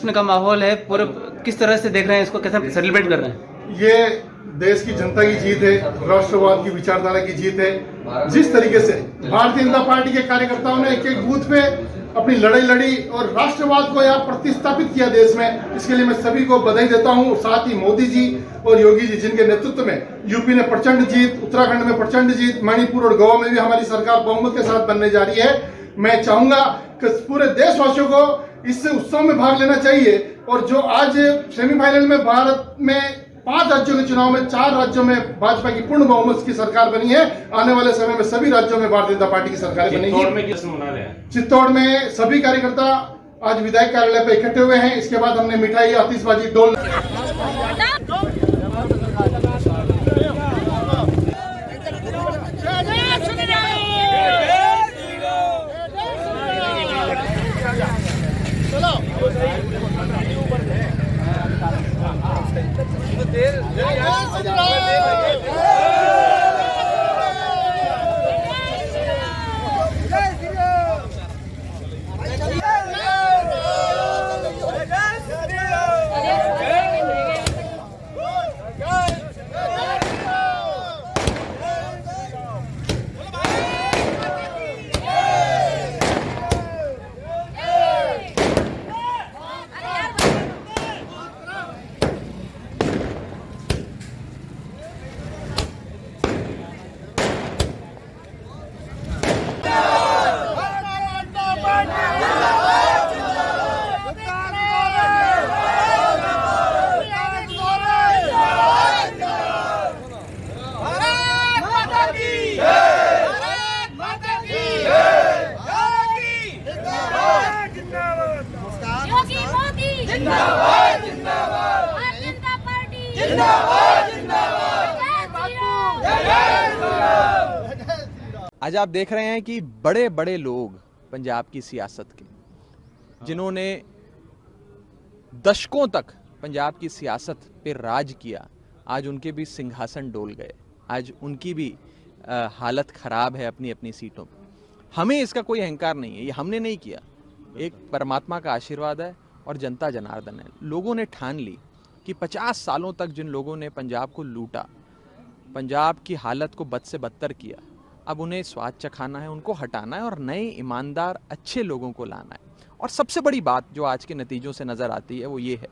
[SPEAKER 9] जश्न का माहौल है पूरे, किस तरह से देख रहे हैं इसको, कैसे सेलिब्रेट कर रहे हैं?
[SPEAKER 10] ये देश की जनता की जीत है, राष्ट्रवाद की विचारधारा की जीत है। जिस तरीके से भारतीय जनता पार्टी के कार्यकर्ताओं ने एक एक बूथ पे अपनी लड़ाई लड़ी और राष्ट्रवाद को यहाँ प्रतिस्थापित किया देश में, इसके लिए मैं सभी को बधाई देता हूँ। साथ ही मोदी जी और योगी जी जिनके नेतृत्व में यूपी ने प्रचंड जीत, उत्तराखंड में प्रचंड जीत, मणिपुर और गोवा में भी हमारी सरकार बहुमत के साथ बनने जा रही है। मैं चाहूंगा कि पूरे देशवासियों को इस उत्सव में भाग लेना चाहिए। और जो आज सेमीफाइनल में भारत में 5 राज्यों के चुनाव में 4 राज्यों में भाजपा की पूर्ण बहुमत की सरकार बनी है, आने वाले समय में सभी राज्यों में भारतीय जनता पार्टी की सरकार बनेगी। चित्तौड़ में सभी कार्यकर्ता आज विधायक कार्यालय पर इकट्ठे हुए हैं। इसके बाद हमने मिठाई, आतिशबाजी, डोल
[SPEAKER 2] आज आप देख रहे हैं कि बड़े बड़े लोग पंजाब की सियासत के, जिन्होंने दशकों तक पंजाब की सियासत पे राज किया, आज उनके भी सिंहासन डोल गए। आज उनकी भी हालत खराब है अपनी अपनी सीटों पर। हमें इसका कोई अहंकार नहीं है, ये हमने नहीं किया, एक परमात्मा का आशीर्वाद है और जनता जनार्दन है। लोगों ने ठान ली कि 50 सालों तक जिन लोगों ने पंजाब को लूटा, पंजाब की हालत को बद से बदतर किया, अब उन्हें स्वाद चखाना है, उनको हटाना है और नए ईमानदार अच्छे लोगों को लाना है। और सबसे बड़ी बात जो आज के नतीजों से नज़र आती है वो ये है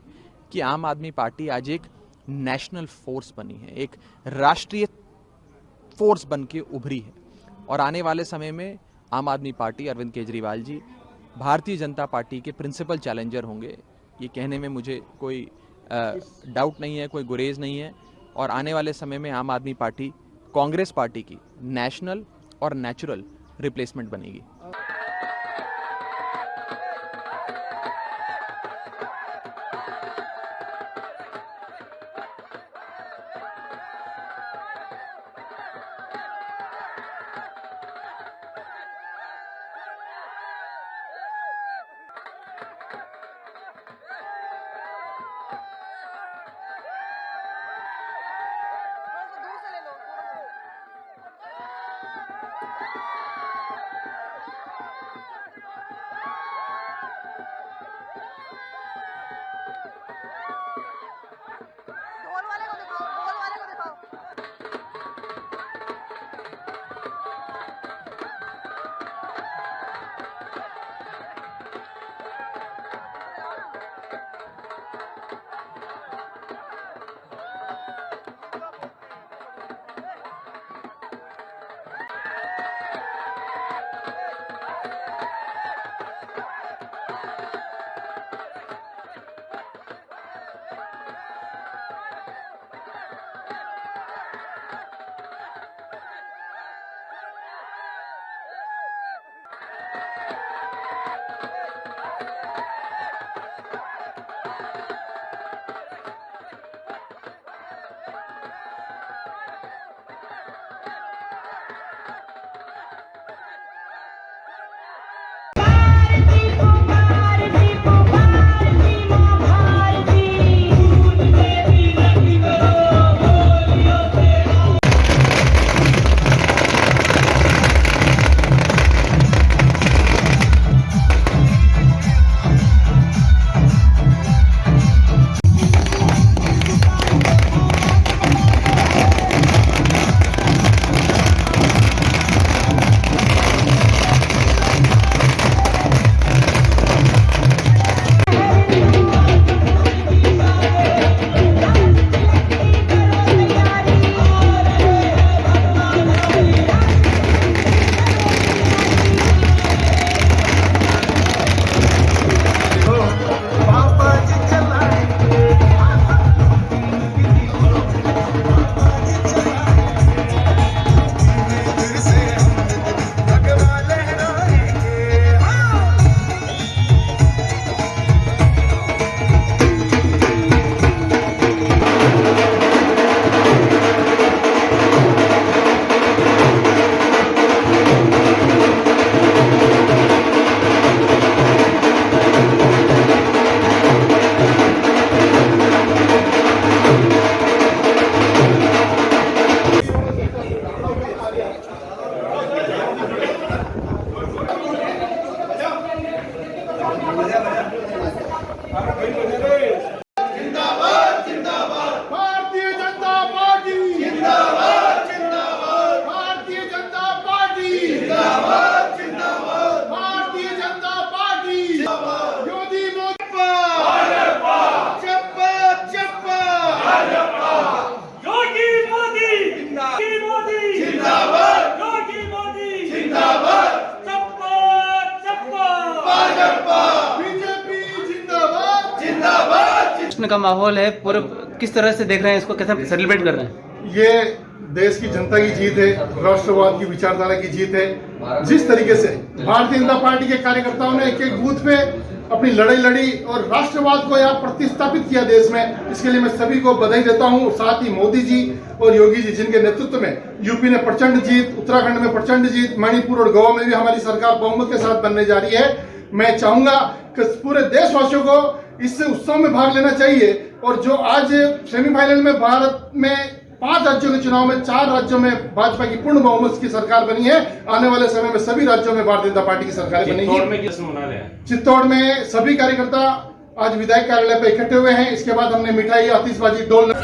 [SPEAKER 2] कि आम आदमी पार्टी आज एक नेशनल फोर्स बनी है, एक राष्ट्रीय फोर्स बन के उभरी है। और आने वाले समय में आम आदमी पार्टी, अरविंद केजरीवाल जी भारतीय जनता पार्टी के प्रिंसिपल चैलेंजर होंगे, ये कहने में मुझे कोई डाउट नहीं है, कोई गुरेज नहीं है। और आने वाले समय में आम आदमी पार्टी कांग्रेस पार्टी की नेशनल और नेचुरल रिप्लेसमेंट बनेगी।
[SPEAKER 10] भारतीय जनता पार्टी जिंदाबाद जिंदाबाद भारतीय जनता पार्टी जिंदाबाद जिंदाबाद भारतीय जनता पार्टी जिंदाबाद योगी मोदी भाजपा चप्पा चप्पा भाजपा योगी मोदी जिंदाबाद योगी मोदी जिंदाबाद चप्पा चप्पा भाजपा बीजेपी जिंदाबाद जिंदाबाद
[SPEAKER 9] जश्न का माहौल है पूरे, किस तरह से देख रहे हैं इसको, कैसे सेलिब्रेट कर रहे हैं?
[SPEAKER 10] ये देश की जनता की जीत है, राष्ट्रवाद की विचारधारा की जीत है। जिस तरीके से भारतीय जनता पार्टी के कार्यकर्ताओं ने एक एक बूथ पे अपनी लड़ाई लड़ी और राष्ट्रवाद को यहाँ प्रतिस्थापित किया देश में, इसके लिए मैं सभी को बधाई देता हूँ। साथ ही मोदी जी और योगी जी जिनके नेतृत्व में यूपी ने प्रचंड जीत, उत्तराखंड में प्रचंड जीत, मणिपुर और गोवा में भी हमारी सरकार बहुमत के साथ बनने जा रही है। मैं चाहूंगा कि पूरे देशवासियों को इस उत्सव में भाग लेना चाहिए। और जो आज सेमीफाइनल में भारत में 5 राज्यों के चुनाव में 4 राज्यों में भाजपा की पूर्ण बहुमत की सरकार बनी है, आने वाले समय में सभी राज्यों में भारतीय जनता पार्टी की सरकार बनेगी। चित्तौड़ में सभी कार्यकर्ता आज विधायक कार्यालय पर इकट्ठे हुए हैं। इसके बाद हमने मिठाई, आतिशबाजी, डोल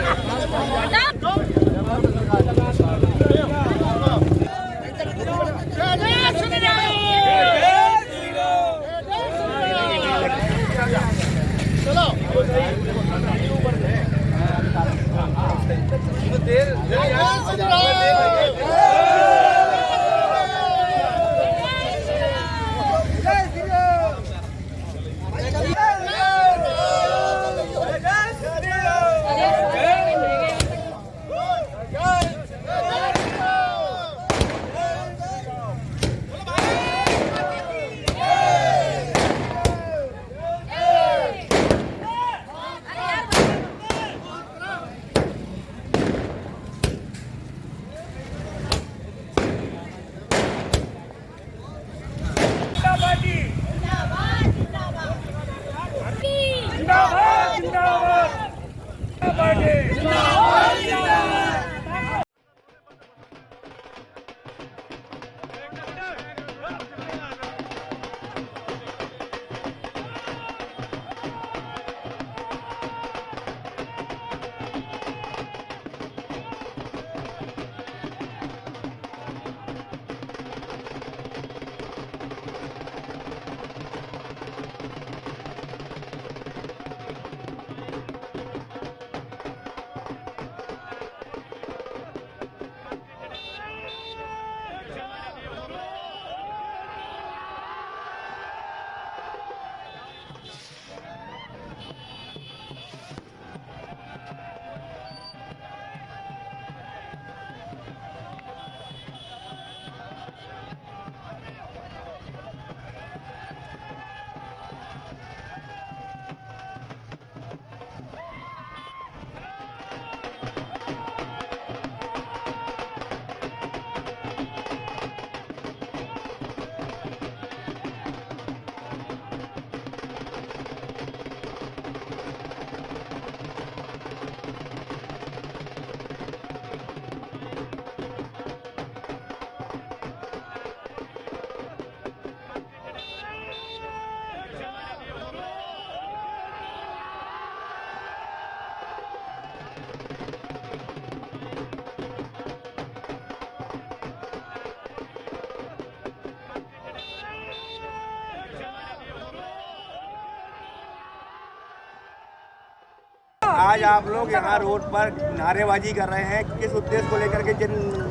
[SPEAKER 11] आज आप लोग यहाँ रोड पर नारेबाजी कर रहे हैं, किस उद्देश्य को लेकर के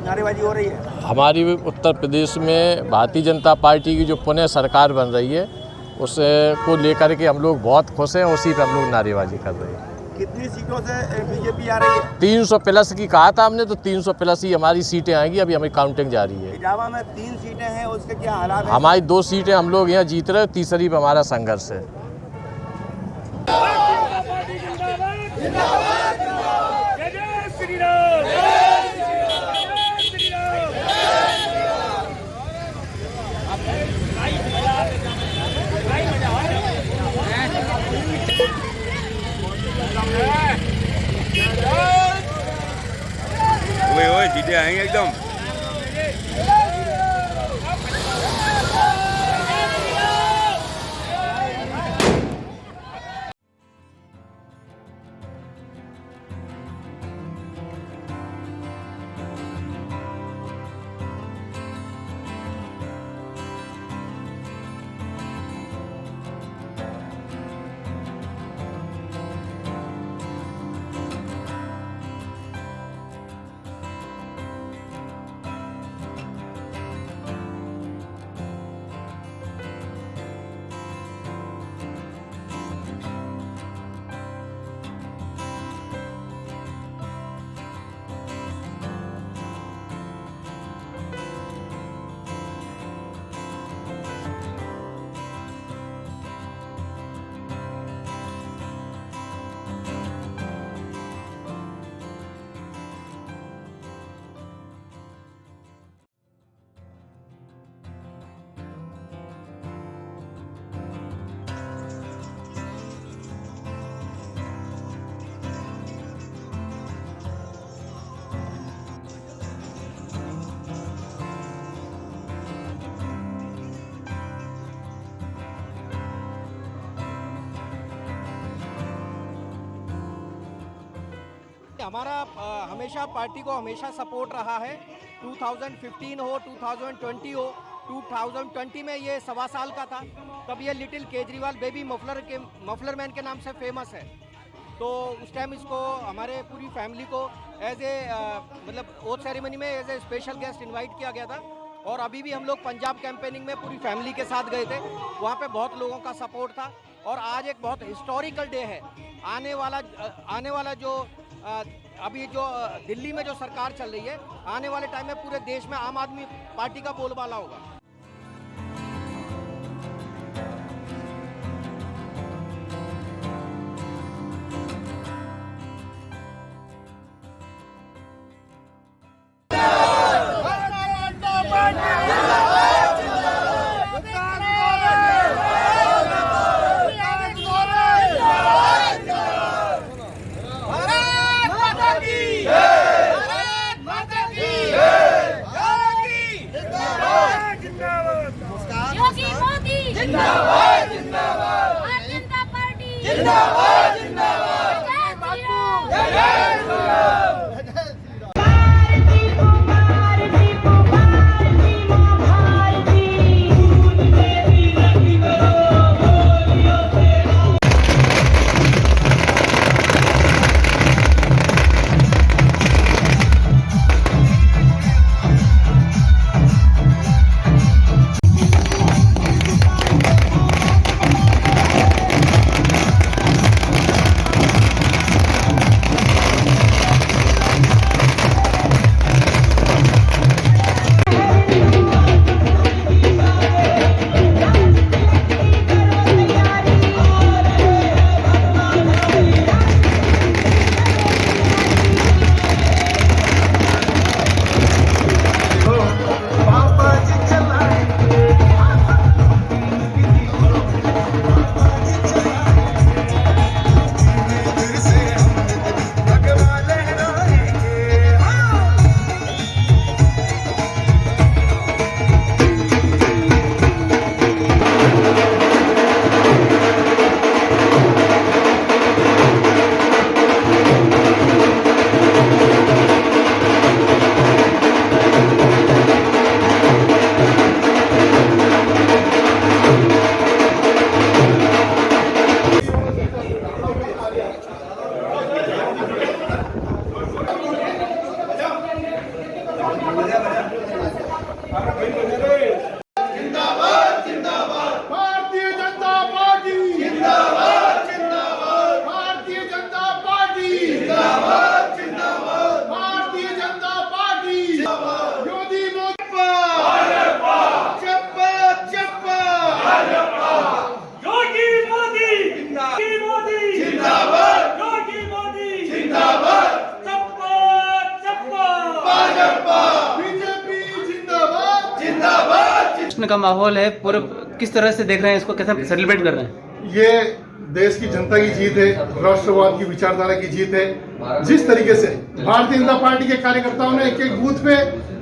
[SPEAKER 11] नारेबाजी हो रही है?
[SPEAKER 12] हमारी उत्तर प्रदेश में भारतीय जनता पार्टी की जो पुनः सरकार बन रही है उसे को लेकर के हम लोग बहुत खुश हैं, उसी पर हम लोग नारेबाजी कर रहे हैं।
[SPEAKER 11] कितनी सीटों से बीजेपी आ रही है?
[SPEAKER 12] 300 प्लस की कहा था हमने, तो 300 प्लस ही हमारी सीटें आएंगी। अभी हमें काउंटिंग जारी है।
[SPEAKER 11] इजावा में 3 सीटें हैं, उसके क्या हालात हैं?
[SPEAKER 12] हमारी 2 सीटें हम लोग यहाँ जीत रहे, तीसरी पर हमारा संघर्ष है।
[SPEAKER 11] सीटें आएंगी एकदम।
[SPEAKER 13] हमारा हमेशा पार्टी को हमेशा सपोर्ट रहा है। 2015 हो, 2020 हो, 2020 में ये 1.25 साल का था, तब ये little Kejriwal baby muffler man के नाम से फेमस है। तो उस टाइम इसको हमारे पूरी फैमिली को एज ए मतलब ओथ सेरेमनी में as a special guest invite किया गया था। और अभी भी हम लोग पंजाब कैंपेनिंग में पूरी फैमिली के साथ गए थे, वहाँ पे बहुत लोगों का सपोर्ट था। और आज एक बहुत हिस्टोरिकल डे है। आने वाला जो अभी जो दिल्ली में जो सरकार चल रही है, आने वाले टाइम में पूरे देश में आम आदमी पार्टी का बोलबाला होगा।
[SPEAKER 9] का माहौल है पूरे, किस तरह से देख रहे हैं इसको, कैसे सेलिब्रेट कर रहे हैं?
[SPEAKER 10] ये देश की जनता की जीत है, राष्ट्रवाद की विचारधारा की जीत है। जिस तरीके से भारतीय जनता पार्टी के कार्यकर्ताओं ने एक एक बूथ पे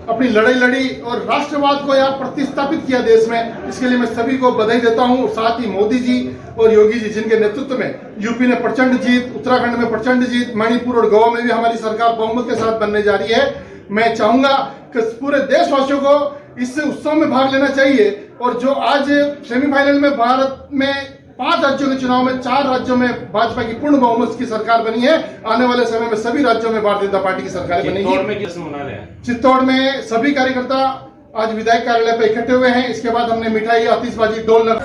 [SPEAKER 10] अपनी लड़ाई लड़ी और राष्ट्रवाद को यहाँ प्रतिस्थापित किया देश में, इसके लिए मैं सभी को बधाई देता हूँ। साथ ही मोदी जी और योगी जी जिनके नेतृत्व में यूपी ने प्रचंड जीत, उत्तराखंड में प्रचंड जीत, मणिपुर और गोवा में भी हमारी सरकार बहुमत के साथ बनने जा रही है। मैं चाहूंगा कि पूरे देशवासियों को इस उत्सव में भाग लेना चाहिए। और जो आज सेमीफाइनल में भारत में 5 राज्यों के चुनाव में 4 राज्यों में भाजपा की पूर्ण बहुमत की सरकार बनी है, आने वाले समय में सभी राज्यों में भारतीय जनता पार्टी की सरकार बनेगी। चित्तौड़ में सभी कार्यकर्ता आज विधायक कार्यालय पर इकट्ठे हुए हैं। इसके बाद हमने मिठाई, आतिशबाजी, ढोल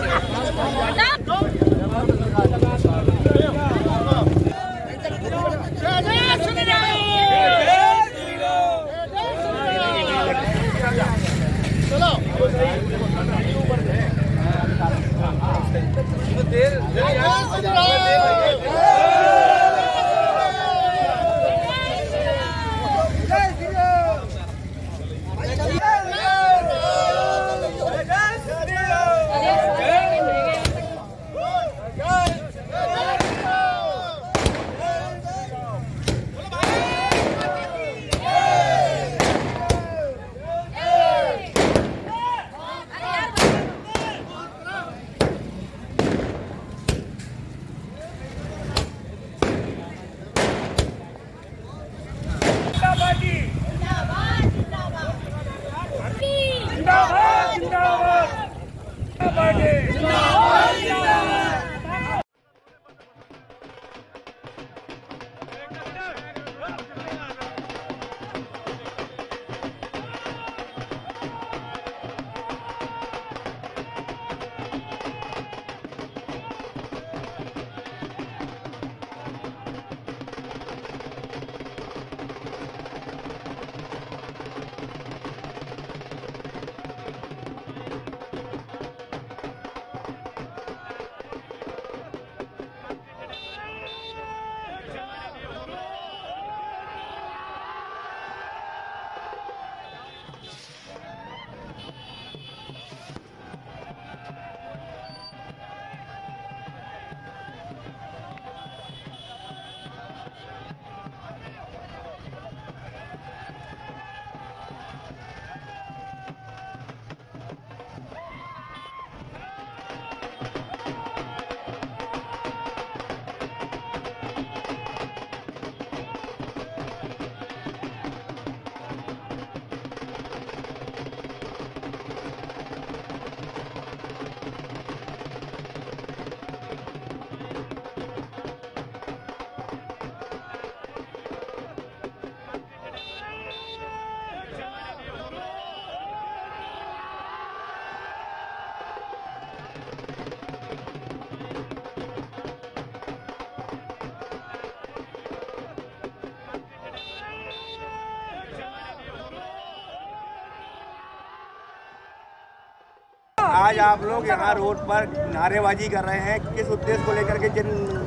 [SPEAKER 11] आज आप लोग यहाँ रोड पर नारेबाजी कर रहे हैं, किस उद्देश्य को लेकर के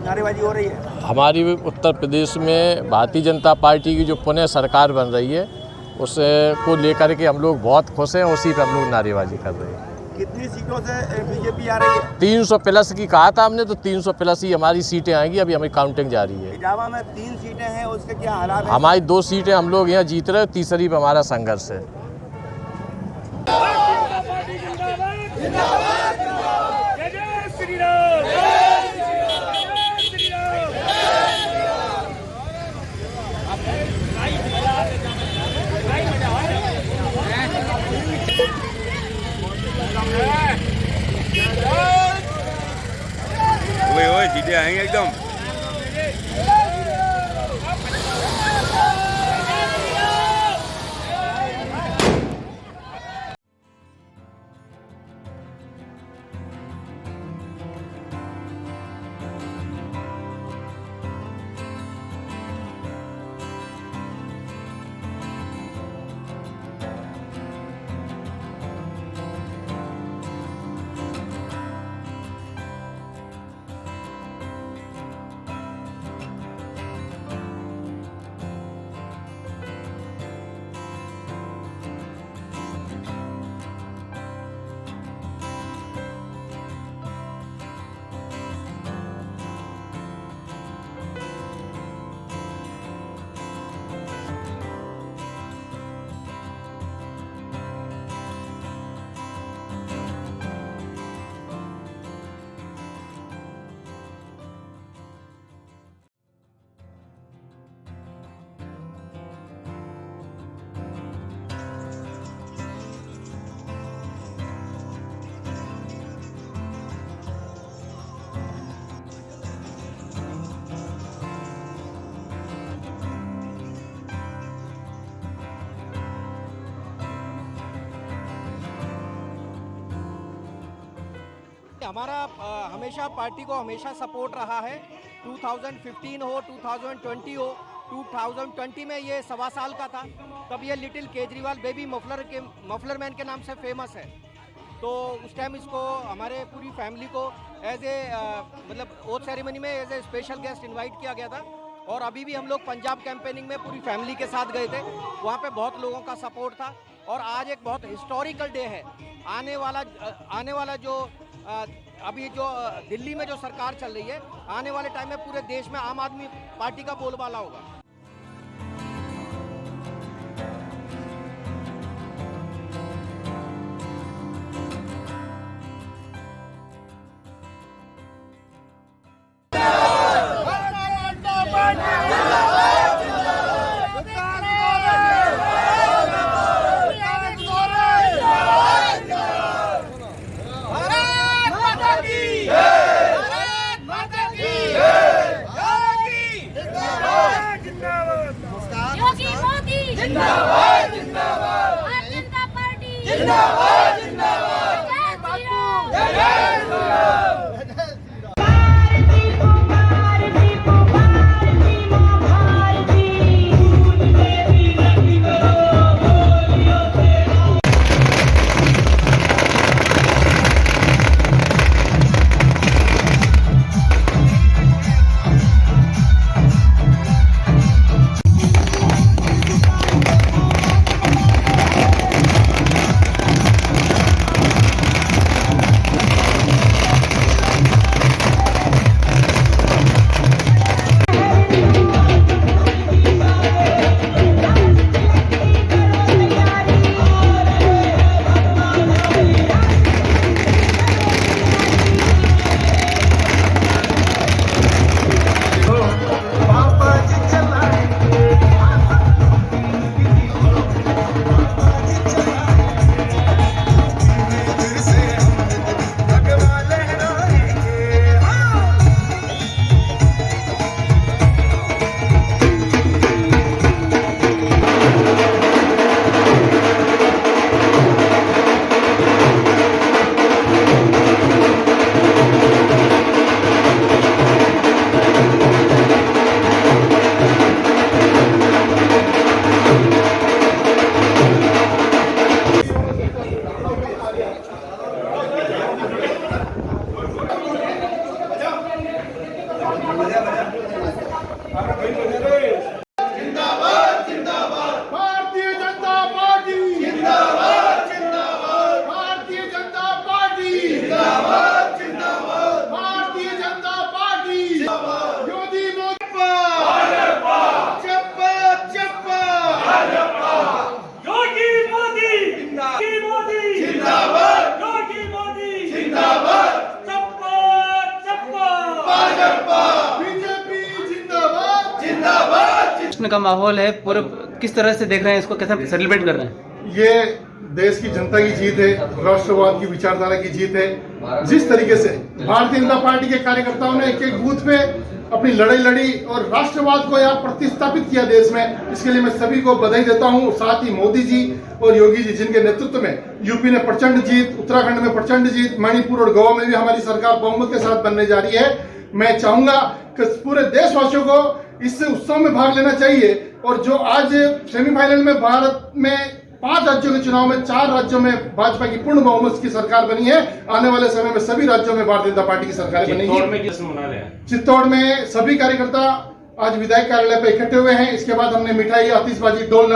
[SPEAKER 11] नारेबाजी हो रही है?
[SPEAKER 12] हमारी उत्तर प्रदेश में भारतीय जनता पार्टी की जो पुनः सरकार बन रही है उसे को लेकर के हम लोग बहुत खुश हैं, उसी पर हम लोग नारेबाजी कर रहे हैं।
[SPEAKER 11] कितनी सीटों से बीजेपी आ रही है?
[SPEAKER 12] 300 प्लस की कहा था हमने, तो 300 प्लस ही हमारी सीटें आएंगी। अभी हमारी काउंटिंग जारी है।
[SPEAKER 11] इजावा में 3 सीटें हैं, उसके क्या हालात हैं?
[SPEAKER 12] हमारी 2 सीटें हम लोग यहाँ जीत रहे, तीसरी पर हमारा संघर्ष है।
[SPEAKER 11] ओए जीते आएंगे एकदम।
[SPEAKER 13] हमारा हमेशा पार्टी को हमेशा सपोर्ट रहा है। 2015 हो, 2020 हो, 2020 में ये 1.25 साल का था, तब ये little Kejriwal baby muffler man के नाम से फेमस है। तो उस टाइम इसको हमारे पूरी फैमिली को एज ए मतलब ओथ सेरेमनी में as a special guest invite किया गया था। और अभी भी हम लोग पंजाब कैंपेनिंग में पूरी फैमिली के साथ गए थे, वहाँ पे बहुत लोगों का सपोर्ट था। और आज एक बहुत हिस्टोरिकल डे है। आने वाला जो अभी जो दिल्ली में जो सरकार चल रही है, आने वाले टाइम में पूरे देश में आम आदमी पार्टी का बोलबाला होगा।
[SPEAKER 14] जिंदाबाद जिंदाबाद भारतीय जनता पार्टी जिंदाबाद जिंदाबाद जय श्री राम
[SPEAKER 9] का माहौल है पूरे, किस तरह से देख रहे हैं इसको, कैसे सेलिब्रेट कर रहे हैं?
[SPEAKER 10] ये देश की जनता की जीत है, राष्ट्रवाद की विचारधारा की जीत है। जिस तरीके से भारतीय जनता पार्टी के कार्यकर्ताओं ने एक एक बूथ पे अपनी लड़ाई लड़ी और राष्ट्रवाद को यहाँ प्रतिस्थापित किया देश में, इसके लिए मैं सभी को बधाई देता हूँ। साथ ही मोदी जी और योगी जी जिनके नेतृत्व में यूपी ने प्रचंड जीत, उत्तराखंड में प्रचंड जीत, मणिपुर और गोवा में भी हमारी सरकार बहुमत के साथ बनने जा रही है। मैं चाहूंगा कि पूरे देशवासियों को इस उत्सव में भाग लेना चाहिए। और जो आज सेमीफाइनल में भारत में 5 राज्यों के चुनाव में 4 राज्यों में भाजपा की पूर्ण बहुमत की सरकार बनी है, आने वाले समय में सभी राज्यों में भारतीय जनता पार्टी की सरकार बनेगी। चित्तौड़ में सभी कार्यकर्ता आज विधायक कार्यालय पे इकट्ठे हुए हैं। इसके बाद हमने मिठाई, आतिशबाजी, ढोल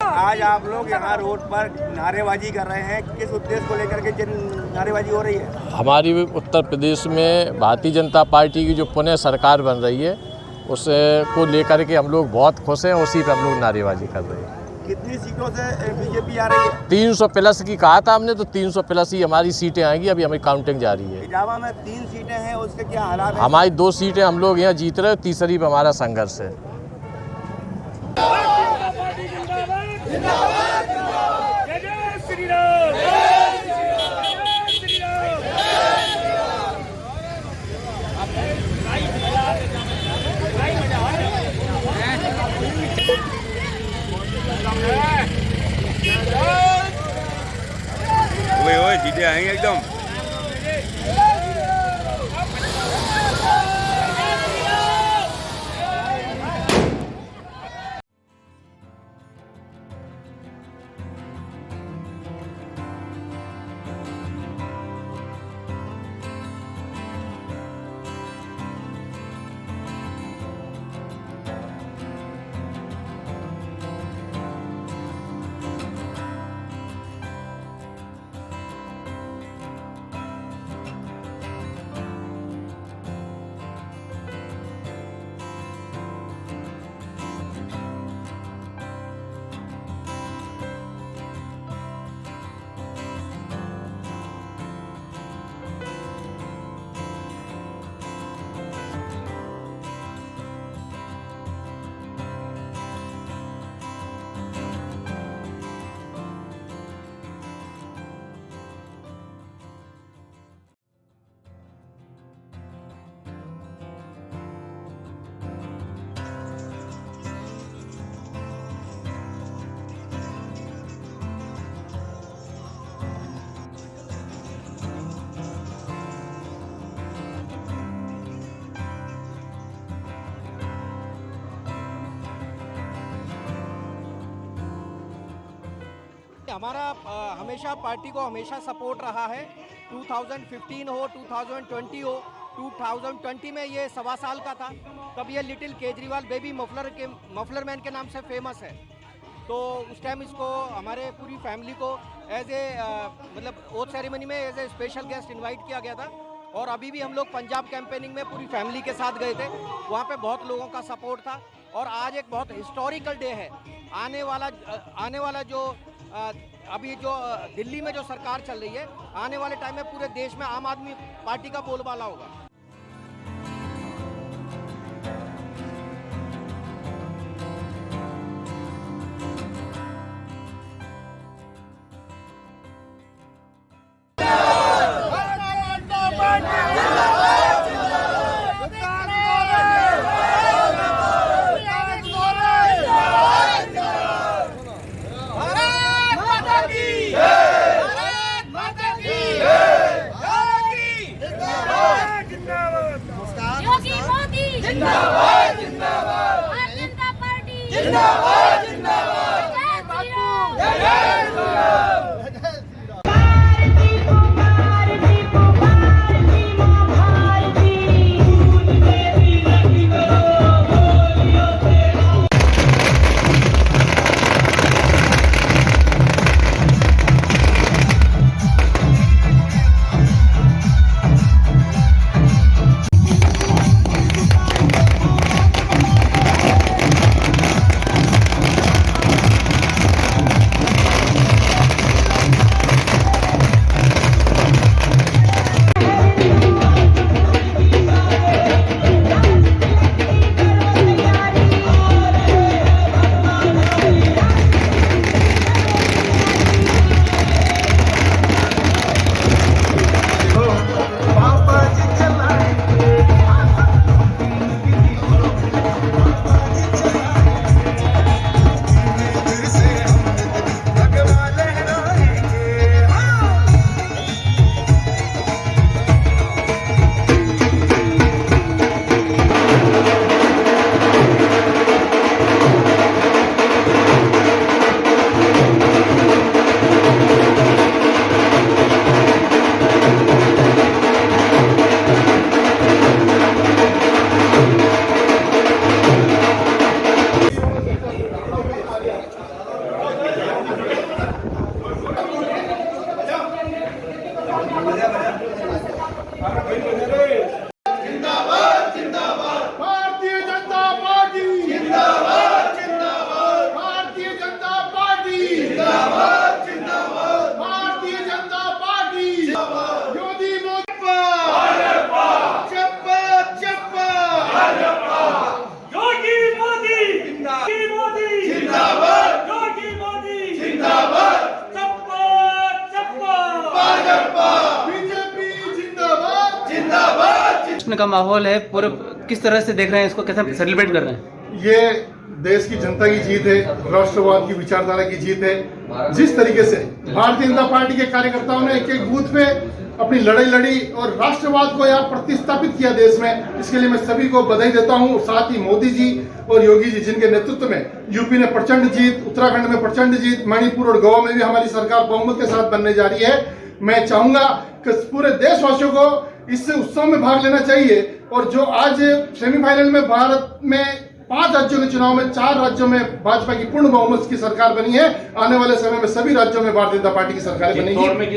[SPEAKER 11] आज आप लोग यहाँ रोड पर नारेबाजी कर रहे हैं, किस उद्देश्य को लेकर के जिन नारेबाजी हो रही है?
[SPEAKER 12] हमारी उत्तर प्रदेश में भारतीय जनता पार्टी की जो पुनः सरकार बन रही है उसे को लेकर के हम लोग बहुत खुश हैं, उसी पे हम लोग नारेबाजी कर रहे हैं।
[SPEAKER 11] कितनी सीटों से बीजेपी आ रही है?
[SPEAKER 12] 300 प्लस की कहा था हमने, तो 300 प्लस ही हमारी सीटें आएंगी। अभी हमारी काउंटिंग जारी है।
[SPEAKER 11] इटावा में 3 सीटें हैं, उसके क्या हालात हैं?
[SPEAKER 12] हमारी 2 सीटें हम लोग यहाँ जीत रहे हैं, तीसरी पे हमारा संघर्ष है।
[SPEAKER 11] ओए जीते आएंगे एकदम।
[SPEAKER 13] हमारा हमेशा पार्टी को हमेशा सपोर्ट रहा है। 2015 हो, 2020 हो, 2020 में ये 1.25 साल का था, तब ये little Kejriwal baby muffler man के नाम से फेमस है। तो उस टाइम इसको हमारे पूरी फैमिली को एज ए मतलब ओथ सेरेमनी में as a special guest invite किया गया था। और अभी भी हम लोग पंजाब कैंपेनिंग में पूरी फैमिली के साथ गए थे, वहाँ पे बहुत लोगों का सपोर्ट था। और आज एक बहुत हिस्टोरिकल डे है। आने वाला जो अभी जो दिल्ली में जो सरकार चल रही है, आने वाले टाइम में पूरे देश में आम आदमी पार्टी का बोलबाला होगा।
[SPEAKER 9] जश्न का माहौल है पूरे, किस तरह से देख रहे हैं इसको, कैसे सेलिब्रेट कर रहे हैं?
[SPEAKER 10] ये देश की जनता की जीत है, राष्ट्रवाद की विचारधारा की जीत है। जिस तरीके से भारतीय जनता पार्टी के कार्यकर्ताओं ने एक एक बूथ पे अपनी लड़ाई लड़ी और राष्ट्रवाद को यहाँ प्रतिस्थापित किया देश में, इसके लिए मैं सभी को बधाई देता हूँ। साथ ही मोदी जी और योगी जी जिनके नेतृत्व में यूपी ने प्रचंड जीत, उत्तराखंड में प्रचंड जीत, मणिपुर और गोवा में भी हमारी सरकार बहुमत के साथ बनने जा रही है। मैं चाहूंगा कि पूरे देशवासियों को इस उत्सव में भाग लेना चाहिए। और जो आज सेमीफाइनल में भारत में 5 राज्यों के चुनाव में 4 राज्यों में भाजपा की पूर्ण बहुमत की सरकार बनी है, आने वाले समय में सभी राज्यों में भारतीय जनता पार्टी की सरकार बनेगी।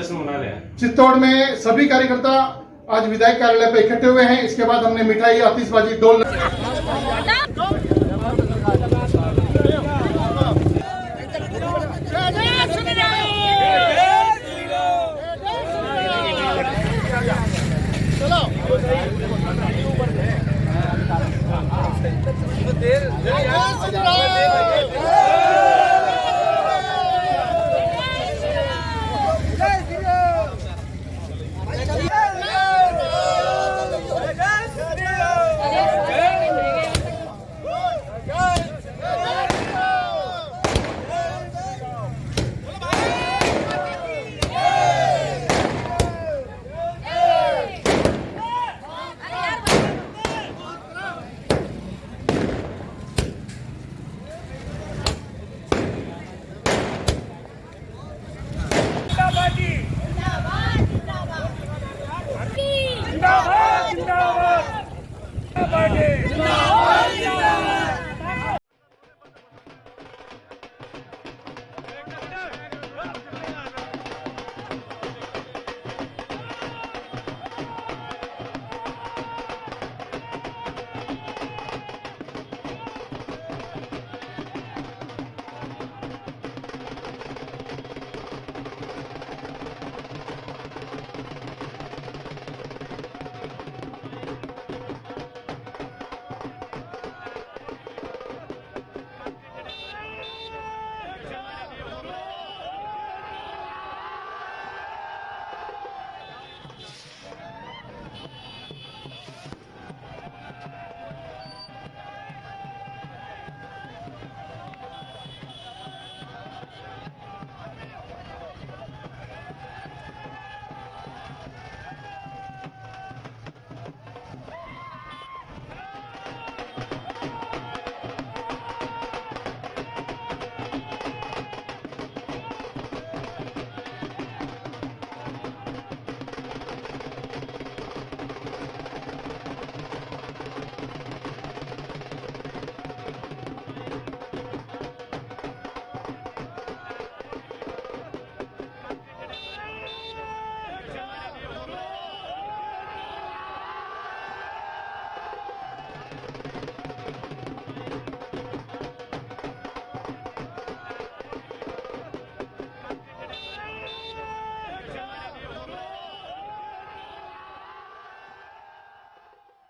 [SPEAKER 10] चित्तौड़ में सभी कार्यकर्ता आज विधायक कार्यालय पर इकट्ठे हुए हैं। इसके बाद हमने मिठाई, आतिशबाजी, ढोल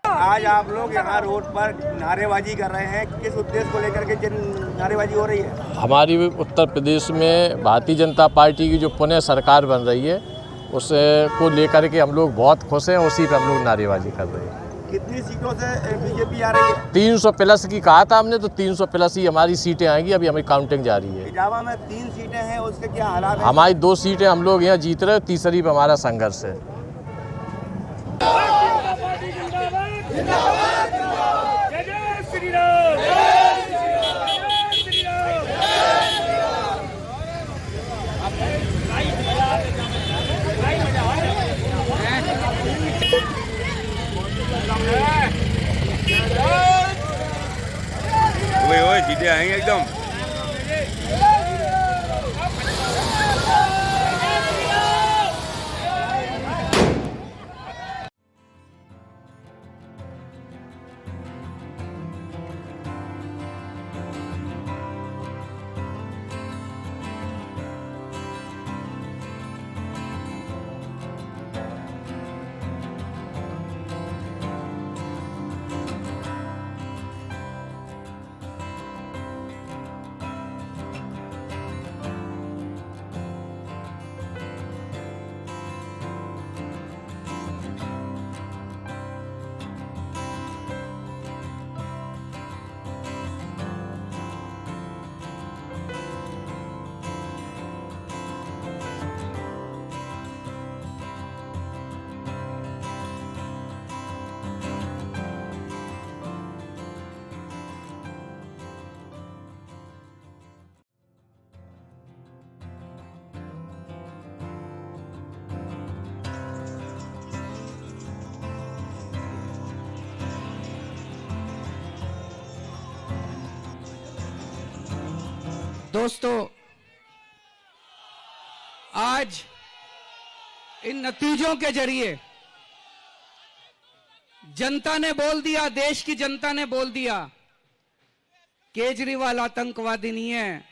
[SPEAKER 11] आज आप लोग यहाँ रोड पर नारेबाजी कर रहे हैं, किस उद्देश्य को लेकर के नारेबाजी हो रही है?
[SPEAKER 12] हमारी उत्तर प्रदेश में भारतीय जनता पार्टी की जो पुनः सरकार बन रही है उसे को लेकर के हम लोग बहुत खुश हैं, उसी पर हम लोग नारेबाजी कर रहे हैं।
[SPEAKER 11] कितनी सीटों से बीजेपी आ रही है?
[SPEAKER 12] 300 प्लस की कहा था हमने, तो 300 प्लस ही हमारी सीटें आएंगी। अभी हमारी काउंटिंग जारी है।
[SPEAKER 11] इटावा में 3 सीटें हैं, उसके क्या हालात हैं?
[SPEAKER 12] हमारी 2 सीटें हम लोग यहाँ जीत रहे हैं, तीसरी पर हमारा संघर्ष है।
[SPEAKER 11] ओए सीटें आएंगे एकदम।
[SPEAKER 15] दोस्तों, आज इन नतीजों के जरिए जनता ने बोल दिया, देश की जनता ने बोल दिया, केजरीवाल आतंकवादी नहीं है।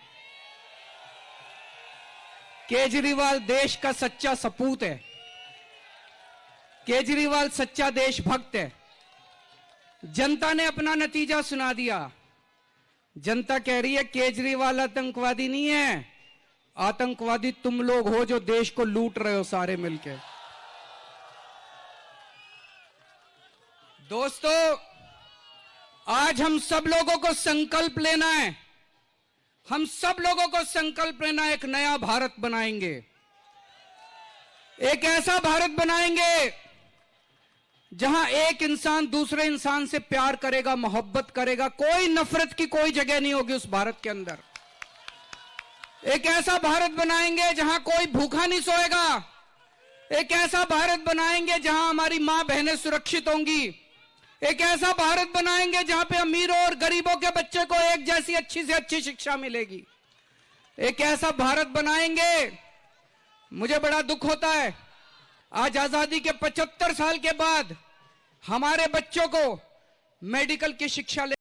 [SPEAKER 15] केजरीवाल देश का सच्चा सपूत है। केजरीवाल सच्चा देशभक्त है। जनता ने अपना नतीजा सुना दिया। जनता कह रही है केजरीवाल आतंकवादी नहीं है, आतंकवादी तुम लोग हो जो देश को लूट रहे हो सारे मिलके। दोस्तों, आज हम सब लोगों को संकल्प लेना है। हम सब लोगों को संकल्प लेना है, एक नया भारत बनाएंगे। एक ऐसा भारत बनाएंगे जहां एक इंसान दूसरे इंसान से प्यार करेगा, मोहब्बत करेगा, कोई नफरत की कोई जगह नहीं होगी उस भारत के अंदर। एक ऐसा भारत बनाएंगे जहां कोई भूखा नहीं सोएगा। एक ऐसा भारत बनाएंगे जहां हमारी मां बहनें सुरक्षित होंगी। एक ऐसा भारत बनाएंगे जहां पे अमीरों और गरीबों के बच्चे को एक जैसी अच्छी से अच्छी शिक्षा मिलेगी। एक ऐसा भारत बनाएंगे। मुझे बड़ा दुख होता है, आज आजादी के 75 साल के बाद हमारे बच्चों को मेडिकल की शिक्षा